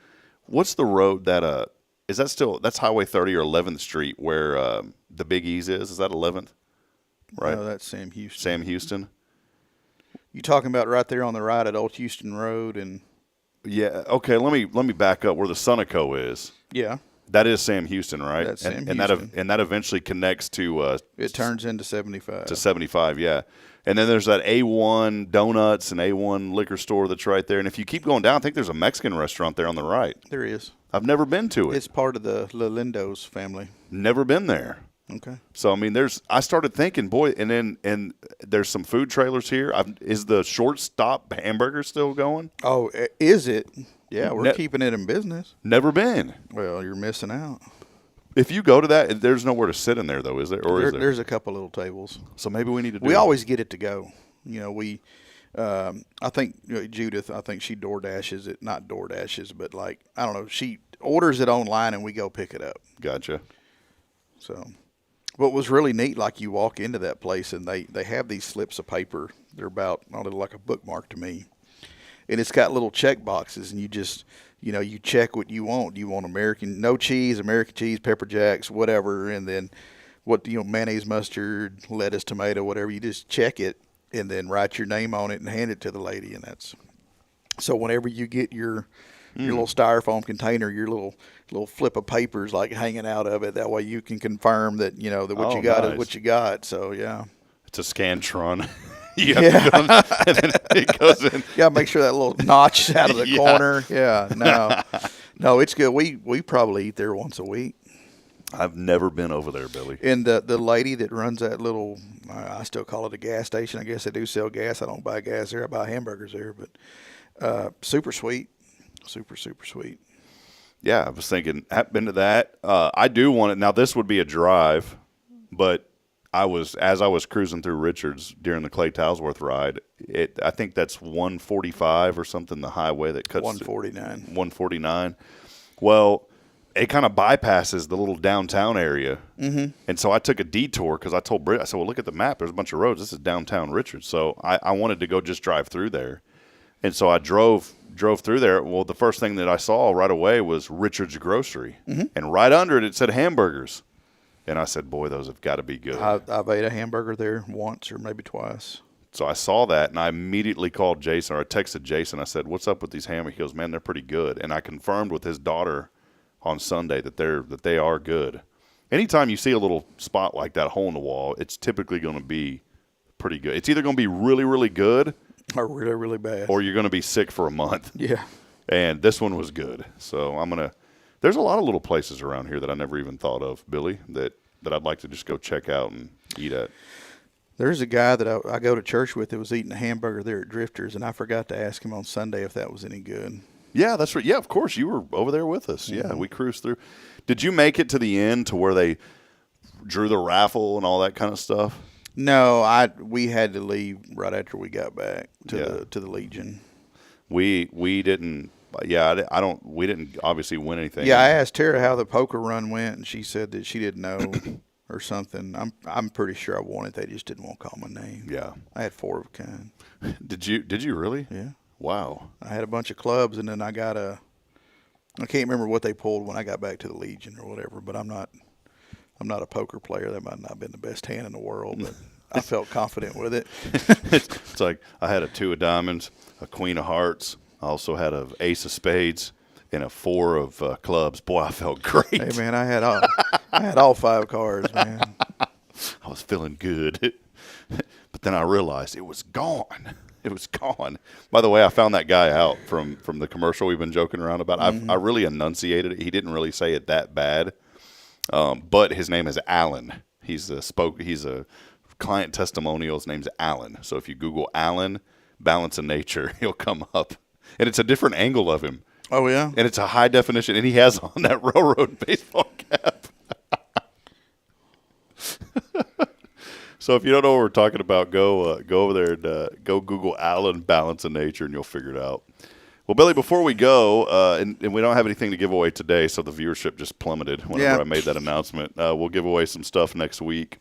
what's the road that is that still, that's Highway 30 or 11th Street where the Big E's is? Is that 11th? Right? No, that's Sam Houston. Sam Houston. You talking about right there on the right at Old Houston Road? And yeah, okay, let me back up where the Sunoco is. Yeah. That is Sam Houston, right? That's Sam and Houston. And that eventually connects to it turns into 75. To 75, yeah. And then there's that A1 Donuts and A1 liquor store that's right there. And if you keep going down, I think there's a Mexican restaurant there on the right. There is. I've never been to it. It's part of the Lindos family. Never been there. Okay. So I mean, I started thinking, boy, and there's some food trailers here. Is the Shortstop hamburger still going? Oh, is it? Yeah, we're keeping it in business. Never been. Well, you're missing out. If you go to that, there's nowhere to sit in there, though, is there? Or is there? There's a couple little tables. So maybe we need to do We always get it to go. I think Judith, I think she DoorDashes it. Not DoorDashes, but like, I don't know. She orders it online and we go pick it up. Gotcha. So what was really neat, like you walk into that place and they have these slips of paper. They're about, like a bookmark to me. And it's got little check boxes, and you just, you check what you want. Do you want no cheese, American cheese, pepper jacks, whatever, and then what, mayonnaise, mustard, lettuce, tomato, whatever. You just check it and then write your name on it and hand it to the lady, and that's. So whenever you get your little styrofoam container, your little flip of papers like hanging out of it, that way you can confirm that that what you got is what you got. So yeah, it's a Scantron. You have to go, and then it goes in. You got to make sure that little notch is out of the Yeah. corner. Yeah, no, it's good. We probably eat there once a week. I've never been over there, Billy. And the lady that runs that little, I still call it a gas station. I guess they do sell gas. I don't buy gas there. I buy hamburgers there. But super sweet. Super sweet. Yeah, I was thinking, I've been to that. I do want it. Now, this would be a drive, but as I was cruising through Richards during the Clay Towsworth ride, I think that's 145 or something, the highway that cuts 149. 149. Well, it kind of bypasses the little downtown area. Mm-hmm. And so I took a detour because I told Britt, I said, well, look at the map. There's a bunch of roads. This is downtown Richards. So I wanted to go just drive through there. And so I drove through there. Well, the first thing that I saw right away was Richards Grocery. Mm-hmm. And right under it said hamburgers. And I said, boy, those have got to be good. I've ate a hamburger there once or maybe twice. So I saw that, and I immediately called Jason, or I texted Jason. I said, what's up with these hamburgers? He goes, man, they're pretty good. And I confirmed with his daughter on Sunday that they are good. Anytime you see a little spot like that, hole in the wall, it's typically going to be pretty good. It's either going to be really, really good or really, really bad, or you're going to be sick for a month. Yeah. And this one was good. So there's a lot of little places around here that I never even thought of, Billy, that I'd like to just go check out and eat at. There's a guy that I go to church with that was eating a hamburger there at Drifters, and I forgot to ask him on Sunday if that was any good. Yeah, that's right. Yeah, of course. You were over there with us. Yeah, we cruised through. Did you make it to the end to where they drew the raffle and all that kind of stuff? No, we had to leave right after we got back to the Legion. We didn't. Yeah, we didn't obviously win anything. Yeah, I asked Tara how the poker run went, and she said that she didn't know or something. I'm pretty sure I won it. They just didn't want to call my name. Yeah, I had 4 of a kind. Did you really? Yeah. Wow. I had a bunch of clubs, and then I got I can't remember what they pulled when I got back to the Legion or whatever. But I'm not a poker player. That might not have been the best hand in the world, but I felt confident with it. It's like I had a 2 of diamonds, a queen of hearts. I also had an ace of spades and a 4 of clubs. Boy, I felt great. Hey man, I had all 5 cards, man. I was feeling good, but then I realized it was gone. It was gone. By the way, I found that guy out from the commercial we've been joking around about. I really enunciated it. He didn't really say it that bad, but his name is Alan. He's a client testimonial. His name's Alan. So if you Google Alan Balance of Nature, he'll come up, and it's a different angle of him. Oh yeah, and it's a high definition, and he has on that railroad baseball cap. So if you don't know what we're talking about, go over there and go Google Allen Balance of Nature, and you'll figure it out. Well, Billy, before we go, and we don't have anything to give away today, so the viewership just plummeted whenever I made that announcement. We'll give away some stuff next week.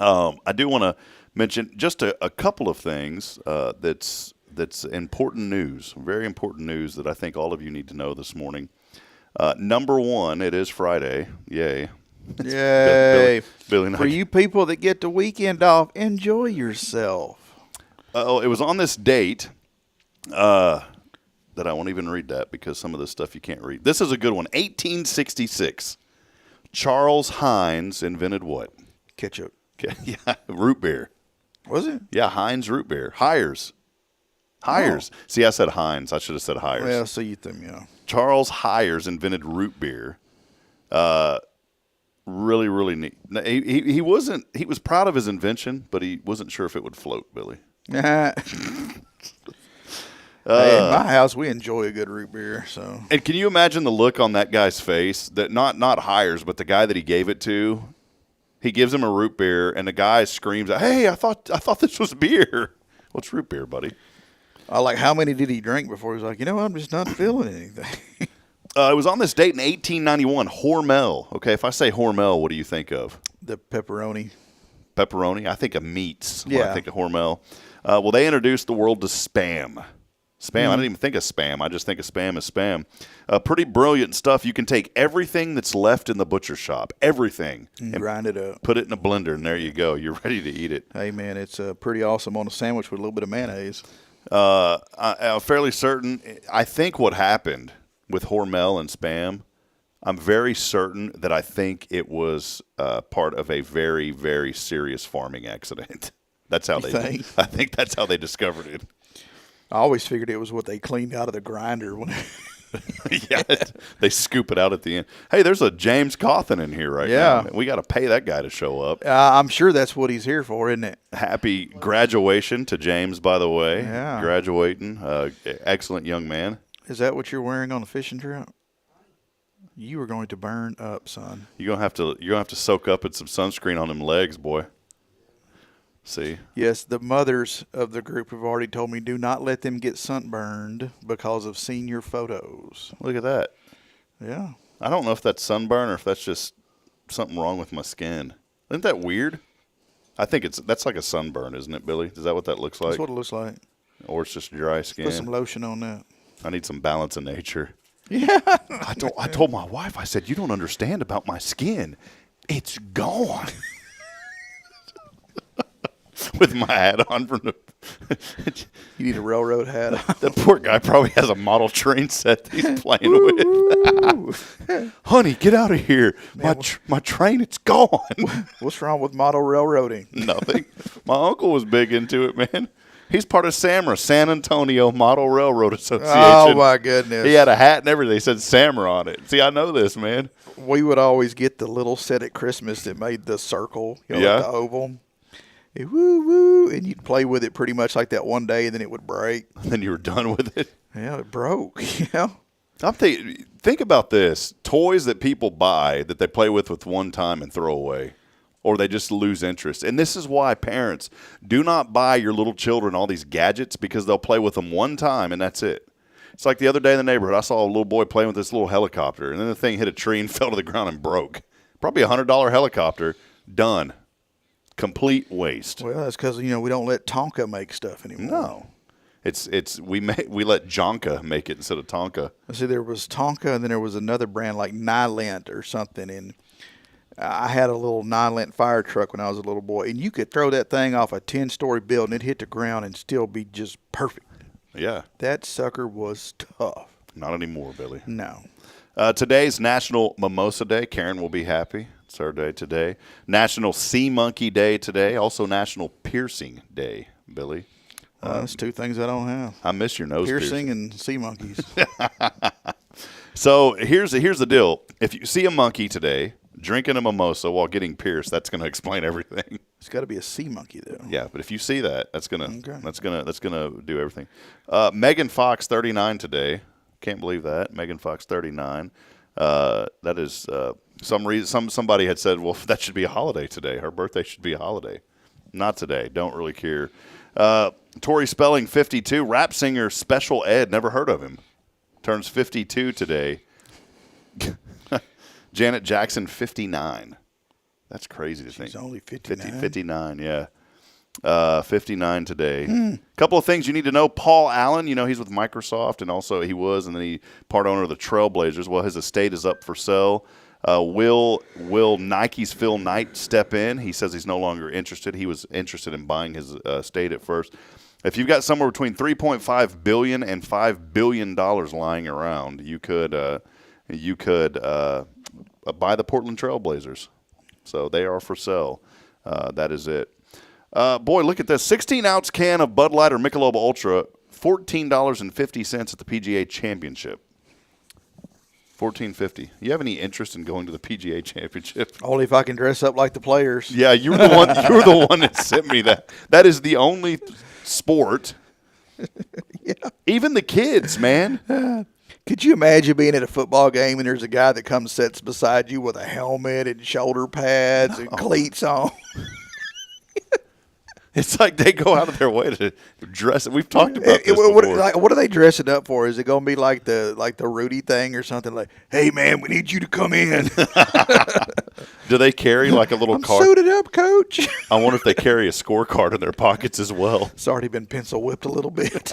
I do want to mention just a couple of things that's important news, very important news that I think all of you need to know this morning. Number one, it is Friday. Yay. Yay. Billy For you people that get the weekend off, enjoy yourself. It was on this date that I won't even read that because some of this stuff you can't read. This is a good one. 1866. Charles Heinz invented what? Ketchup. Yeah, root beer. Was it? Yeah, Heinz root beer. Hires. Oh. See, I said Heinz. I should have said Hires. Well, so you think, yeah. Charles Hires invented root beer. Really, really neat. He wasn't. He was proud of his invention, but he wasn't sure if it would float, Billy. Hey, in my house, we enjoy a good root beer. So, and can you imagine the look on that guy's face? That not Hires, but the guy that he gave it to. He gives him a root beer, and the guy screams, "Hey, I thought this was beer." Well, it's root beer, buddy. Like, how many did he drink before he was like, I'm just not feeling anything? It was on this date in 1891. Hormel. Okay, if I say Hormel, what do you think of? The pepperoni. Pepperoni? I think of meats when Yeah. I think of Hormel. Well, they introduced the world to Spam. Spam. I didn't even think of Spam. I just think of Spam as Spam. Pretty brilliant stuff. You can take everything that's left in the butcher shop, everything, and grind it up. Put it in a blender, and there you go. You're ready to eat it. Hey, man, it's pretty awesome on a sandwich with a little bit of mayonnaise. I'm fairly certain. I think what happened with Hormel and Spam, I'm very certain that I think it was part of a very, very serious farming accident. That's how they. think? I think that's how they discovered it. I always figured it was what they cleaned out of the grinder when. Yeah, they scoop it out at the end. Hey, there's a James Cawthon in here right now. We got to pay that guy to show up. I'm sure that's what he's here for, isn't it? Happy graduation to James, by the way. Yeah. Graduating. Excellent young man. Is that what you're wearing on the fishing trip? You are going to burn up, son. You're gonna have to soak up in some sunscreen on them legs, boy. See? Yes, the mothers of the group have already told me do not let them get sunburned because of senior photos. Look at that. Yeah. I don't know if that's sunburn or if that's just something wrong with my skin. Isn't that weird? I think that's like a sunburn, isn't it, Billy? Is that what that looks like? That's what it looks like. Or it's just dry skin. Put some lotion on that. I need some balance in nature. Yeah. I told my wife, I said, you don't understand about my skin. It's gone. With my hat on from the You need a railroad hat on. The poor guy probably has a model train set that he's playing with. Honey, get out of here. My train, it's gone. What's wrong with model railroading? Nothing. My uncle was big into it, man. He's part of SAMRA, San Antonio Model Railroad Association. Oh, my goodness. He had a hat and everything. It said SAMRA on it. See, I know this, man. We would always get the little set at Christmas that made the circle, like the oval. Woo, woo, and you'd play with it pretty much like that one day, and then it would break. And then you were done with it. Yeah, it broke. Yeah. Think about this. Toys that people buy that they play with one time and throw away. Or they just lose interest. And this is why parents do not buy your little children all these gadgets because they'll play with them one time and that's it. It's like the other day in the neighborhood, I saw a little boy playing with this little helicopter, and then the thing hit a tree and fell to the ground and broke. Probably $100 helicopter. Done. Complete waste. Well, that's because, we don't let Tonka make stuff anymore. No. We let Jonka make it instead of Tonka. See, there was Tonka, and then there was another brand like Nylent or something, and I had a little Nylent fire truck when I was a little boy, and you could throw that thing off a 10-story building, it'd hit the ground and still be just perfect. Yeah. That sucker was tough. Not anymore, Billy. No. Today's National Mimosa Day. Karen will be happy. It's her day today. National Sea Monkey Day today. Also National Piercing Day, Billy. That's two things I don't have. I miss your nose piercing. And sea monkeys. So here's the deal. If you see a monkey today drinking a mimosa while getting pierced, that's going to explain everything. It's got to be a sea monkey, though. Yeah, but if you see that, that's gonna do everything. Megan Fox 39 today. Can't believe that. Megan Fox 39. That is somebody had said, well, that should be a holiday today. Her birthday should be a holiday. Not today. Don't really care. Tori Spelling 52. Rap singer Special Ed. Never heard of him. Turns 52 today. Janet Jackson 59. That's crazy to think. She's only 59. 59, yeah. 59 today. Couple of things you need to know. Paul Allen, he's with Microsoft, and also he was, and then he part owner of the Trailblazers. Well, his estate is up for sale. Will Nike's Phil Knight step in? He says he's no longer interested. He was interested in buying his estate at first. If you've got somewhere between $3.5 billion and $5 billion lying around, you could buy the Portland Trailblazers. So they are for sale. That is it. Boy, look at this. 16-ounce can of Bud Light or Michelob Ultra, $14.50 at the PGA Championship. $14.50. You have any interest in going to the PGA Championship? Only if I can dress up like the players. Yeah, you were the one that sent me that. That is the only sport. Yeah. Even the kids, man. Could you imagine being at a football game and there's a guy that comes sits beside you with a helmet and shoulder pads and cleats on? It's like they go out of their way to dress. We've talked about this before. What are they dressing up for? Is it going to be like the Rudy thing or something like, hey, man, we need you to come in? Do they carry like a little card? Suited up, coach. I wonder if they carry a scorecard in their pockets as well. It's already been pencil whipped a little bit.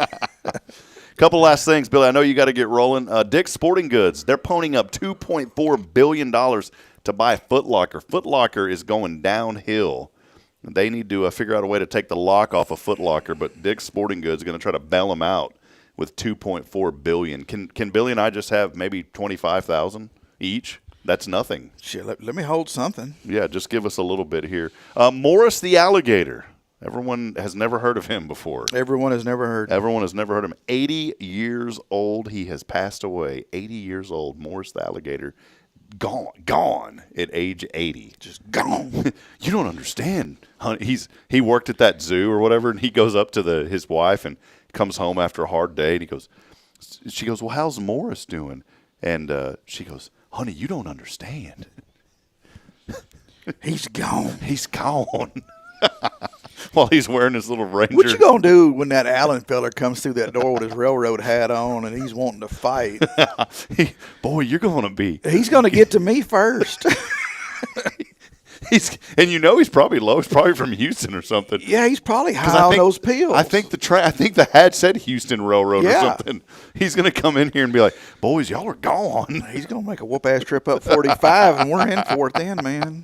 Couple last things, Billy. I know you got to get rolling. Dick's Sporting Goods, they're ponying up $2.4 billion to buy Foot Locker. Foot Locker is going downhill. They need to figure out a way to take the lock off of Foot Locker, but Dick's Sporting Goods is going to try to bail them out with $2.4 billion. Can Billy and I just have maybe $25,000 each? That's nothing. Shit, let me hold something. Yeah, just give us a little bit here. Morris the Alligator. Everyone has never heard of him before. Everyone has never heard. Everyone has never heard of him. 80 years old. He has passed away. 80 years old. Morris the alligator. Gone at age 80. Just gone. You don't understand. He worked at that zoo or whatever, and he goes up to his wife and comes home after a hard day, and she goes, well, how's Morris doing? And she goes, honey, you don't understand. He's gone. He's gone. While he's wearing his little Ranger. What you gonna do when that Allen feller comes through that door with his railroad hat on and he's wanting to fight? Boy, you're gonna be. He's gonna get to me first. He's probably low. He's probably from Houston or something. Yeah, he's probably high on those pills. I think the hat said Houston Railroad or Yeah. something. He's gonna come in here and be like, boys, y'all are gone. He's gonna make a whoop ass trip up 45, and we're in for it then, man.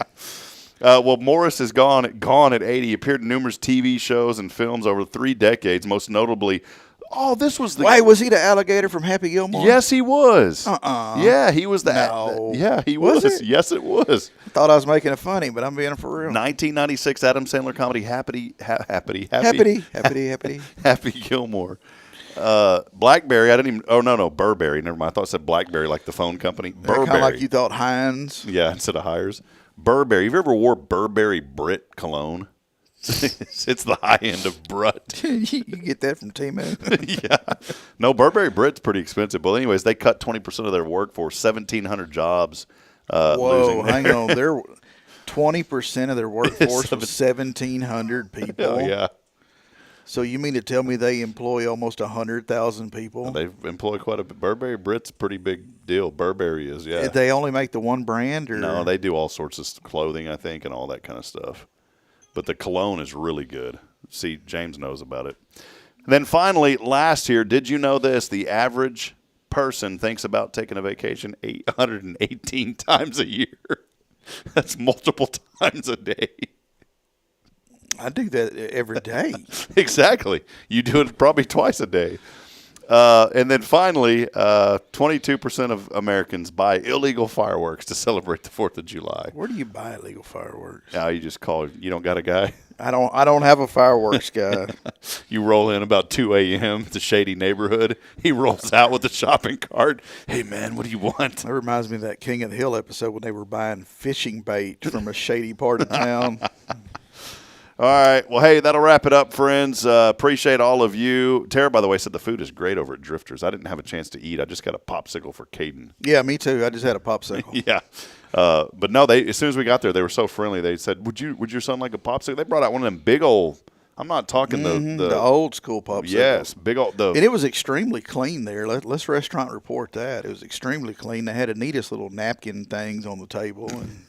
Well, Morris is gone at 80. He appeared in numerous TV shows and films over 3 decades, most notably. Oh, this was the. Wait, was he the alligator from Happy Gilmore? Yes, he was. Yeah, he was the. No. Yeah, he was. Was it? Yes, it was. I thought I was making it funny, but I'm being for real. 1996 Adam Sandler comedy Happy Gilmore. Blackberry. I didn't even. Oh no, Burberry. Never mind. I thought it said Blackberry, like the phone company. Burberry. Kind of like you thought Heinz. Yeah, instead of Hires. Burberry. Have you ever wore Burberry Brit cologne? It's the high end of Brut. You get that from T-Man. Yeah. No, Burberry Brit's pretty expensive. But anyways, they cut 20% of their workforce, 1,700 jobs. Whoa, hang on. They're 20% of their workforce was 1,700 people. Oh, yeah. So you mean to tell me they employ almost 100,000 people? They employ quite a bit. Burberry Brit's a pretty big deal. Burberry is, yeah. They only make the one brand? Or? No, they do all sorts of clothing, I think, and all that kind of stuff. But the cologne is really good. See, James knows about it. Then finally, last here, did you know this? The average person thinks about taking a vacation 818 times a year. That's multiple times a day. I do that every day. Exactly. You do it probably twice a day. And then finally, 22% of Americans buy illegal fireworks to celebrate the 4th of July. Where do you buy illegal fireworks? You just call. You don't got a guy? I don't have a fireworks guy. You roll in about 2 a.m. to shady neighborhood. He rolls out with a shopping cart. Hey, man, what do you want? That reminds me of that King of the Hill episode when they were buying fishing bait from a shady part of town. All right. Well, hey, that'll wrap it up, friends. Appreciate all of you. Tara, by the way, said the food is great over at Drifters. I didn't have a chance to eat. I just got a popsicle for Caden. Yeah, me too. I just had a popsicle. Yeah. But no, as soon as we got there, they were so friendly. They said, would your son like a popsicle? They brought out one of them big old, I'm not talking the old school popsicle. Yes, big old. And it was extremely clean there. Let's restaurant report that. It was extremely clean. They had the neatest little napkin things on the table, and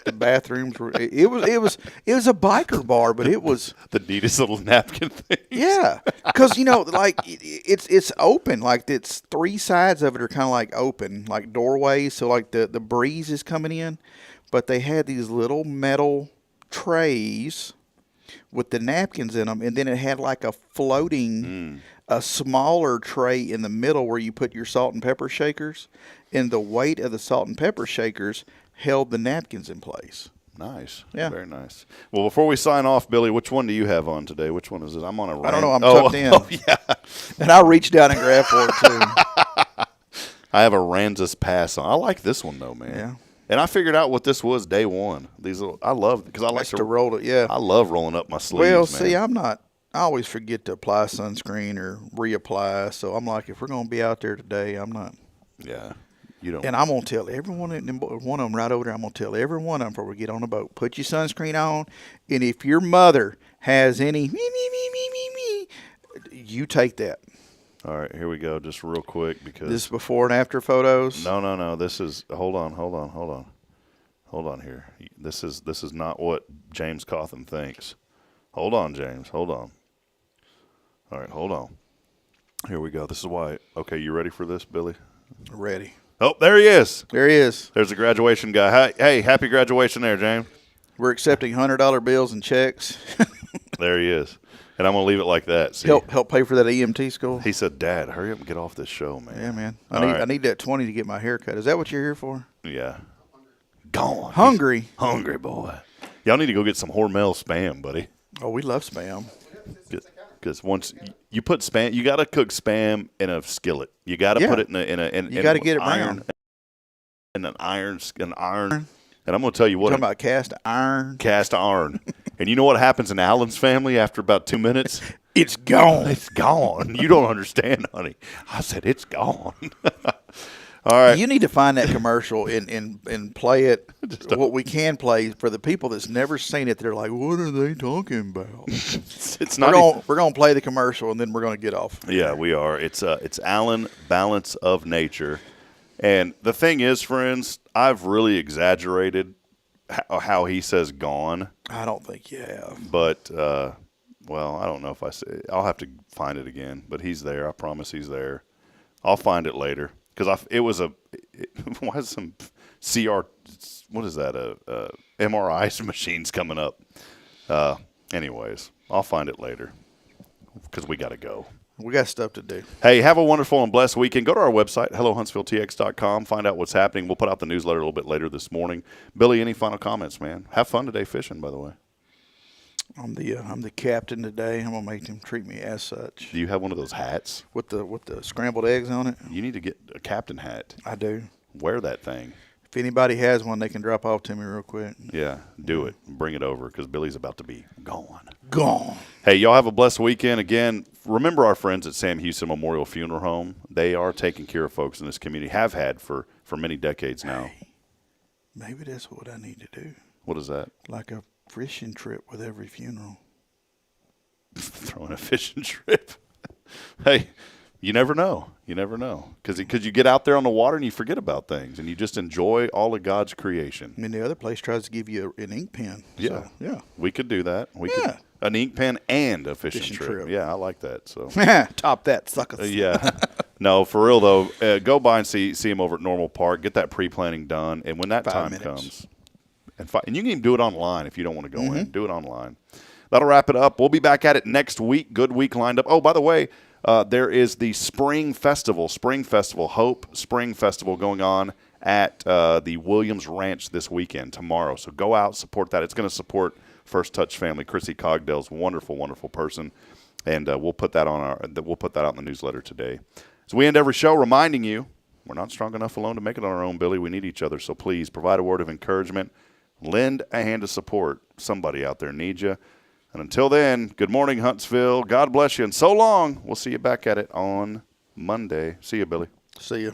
the bathrooms were. It was a biker bar, but it was the neatest little napkin thing. Yeah, because like it's open. Like it's 3 sides of it are kind of like open, like doorways. So like the breeze is coming in, but they had these little metal trays with the napkins in them, and then it had like a floating, a smaller tray in the middle where you put your salt and pepper shakers, and the weight of the salt and pepper shakers held the napkins in place. Nice. Yeah. Very nice. Well, before we sign off, Billy, which one do you have on today? Which one is it? I'm on a I don't know. I'm tucked in. Oh, yeah. And I reached down and grabbed for it, too. I have a Ranzas pass on. I like this one, though, man. Yeah. And I figured out what this was day one. These I love because I like to roll it. Yeah. I love rolling up my sleeves. Well, man. see, I always forget to apply sunscreen or reapply. So I'm like, if we're going to be out there today, I'm not. Yeah. You don't. And I'm going to tell everyone, one of them right over there, I'm going to tell every one of them before we get on the boat, put your sunscreen on. And if your mother has any you take that. All right, here we go. Just real quick because this is before and after photos. No. This is hold on here. This is not what James Cawthon thinks. Hold on, James. Hold on. All right, hold on. Here we go. This is why. Okay, you ready for this, Billy? Ready. Oh, there he is. There he is. There's the graduation guy. Hey, happy graduation there, James. We're accepting $100 bills and checks. There he is. And I'm going to leave it like that. See? Help pay for that EMT school. He said, Dad, hurry up and get off this show, man. Yeah, man. I need that 20 to get my hair cut. Is that what you're here for? Yeah. Gone. Hungry. Hungry boy. Y'all need to go get some Hormel Spam, buddy. Oh, we love Spam. Because once you put Spam, you got to cook Spam in a skillet. You got to put it You got to get it brown. In an iron. And I'm going to tell you what. Talking about cast iron. Cast iron. And you know what happens in Alan's family after about 2 minutes? It's gone. It's gone. You don't understand, honey. I said it's gone. All right. You need to find that commercial and play it. What we can play for the people that's never seen it. They're like, what are they talking about? It's not. We're gonna play the commercial and then we're gonna get off. Yeah, we are. It's Alan, Balance of Nature, and the thing is, friends, I've really exaggerated how he says gone. I don't think you have. But well, I don't know if I say. I'll have to find it again. But he's there. I promise he's there. I'll find it later. Because why is some what is that, MRI machines coming up? Anyways, I'll find it later because we got to go. We got stuff to do. Hey, have a wonderful and blessed weekend. Go to our website, hellohuntsvilletx.com. Find out what's happening. We'll put out the newsletter a little bit later this morning. Billy, any final comments, man? Have fun today fishing, by the way. I'm the captain today. I'm gonna make them treat me as such. Do you have one of those hats with the scrambled eggs on it? You need to get a captain hat. I do. Wear that thing. If anybody has one, they can drop off to me real quick. Yeah, do it. Bring it over because Billy's about to be gone. Gone. Hey, y'all have a blessed weekend. Again, remember our friends at Sam Houston Memorial Funeral Home. They are taking care of folks in this community, have had for many decades now. Hey, maybe that's what I need to do. What is that? Like a fishing trip with every funeral. Throwing a fishing trip. Hey, you never know. You never know. Because you get out there on the water and you forget about things and you just enjoy all of God's creation. I mean, the other place tries to give you an ink pen. Yeah. So, yeah. We could do that. We could. An ink pen and a fishing trip. Yeah, I like that. So top that, suckers. Yeah. No, for real, though, go by and see him over at Normal Park. Get that pre-planning done. And when that time comes, and you can even do it online if you don't want to go in. Do it online. That'll wrap it up. We'll be back at it next week. Good week lined up. Oh, by the way, there is the Spring Festival, Hope Spring Festival going on at the Williams Ranch this weekend, tomorrow. So go out, support that. It's going to support First Touch family. Chrissy Cogdell's wonderful, wonderful person, and we'll put that out in the newsletter today. So we end every show reminding you we're not strong enough alone to make it on our own, Billy. We need each other. So please provide a word of encouragement. Lend a hand of support. Somebody out there needs you. And until then, good morning, Huntsville. God bless you, and so long. We'll see you back at it on Monday. See you, Billy. See you.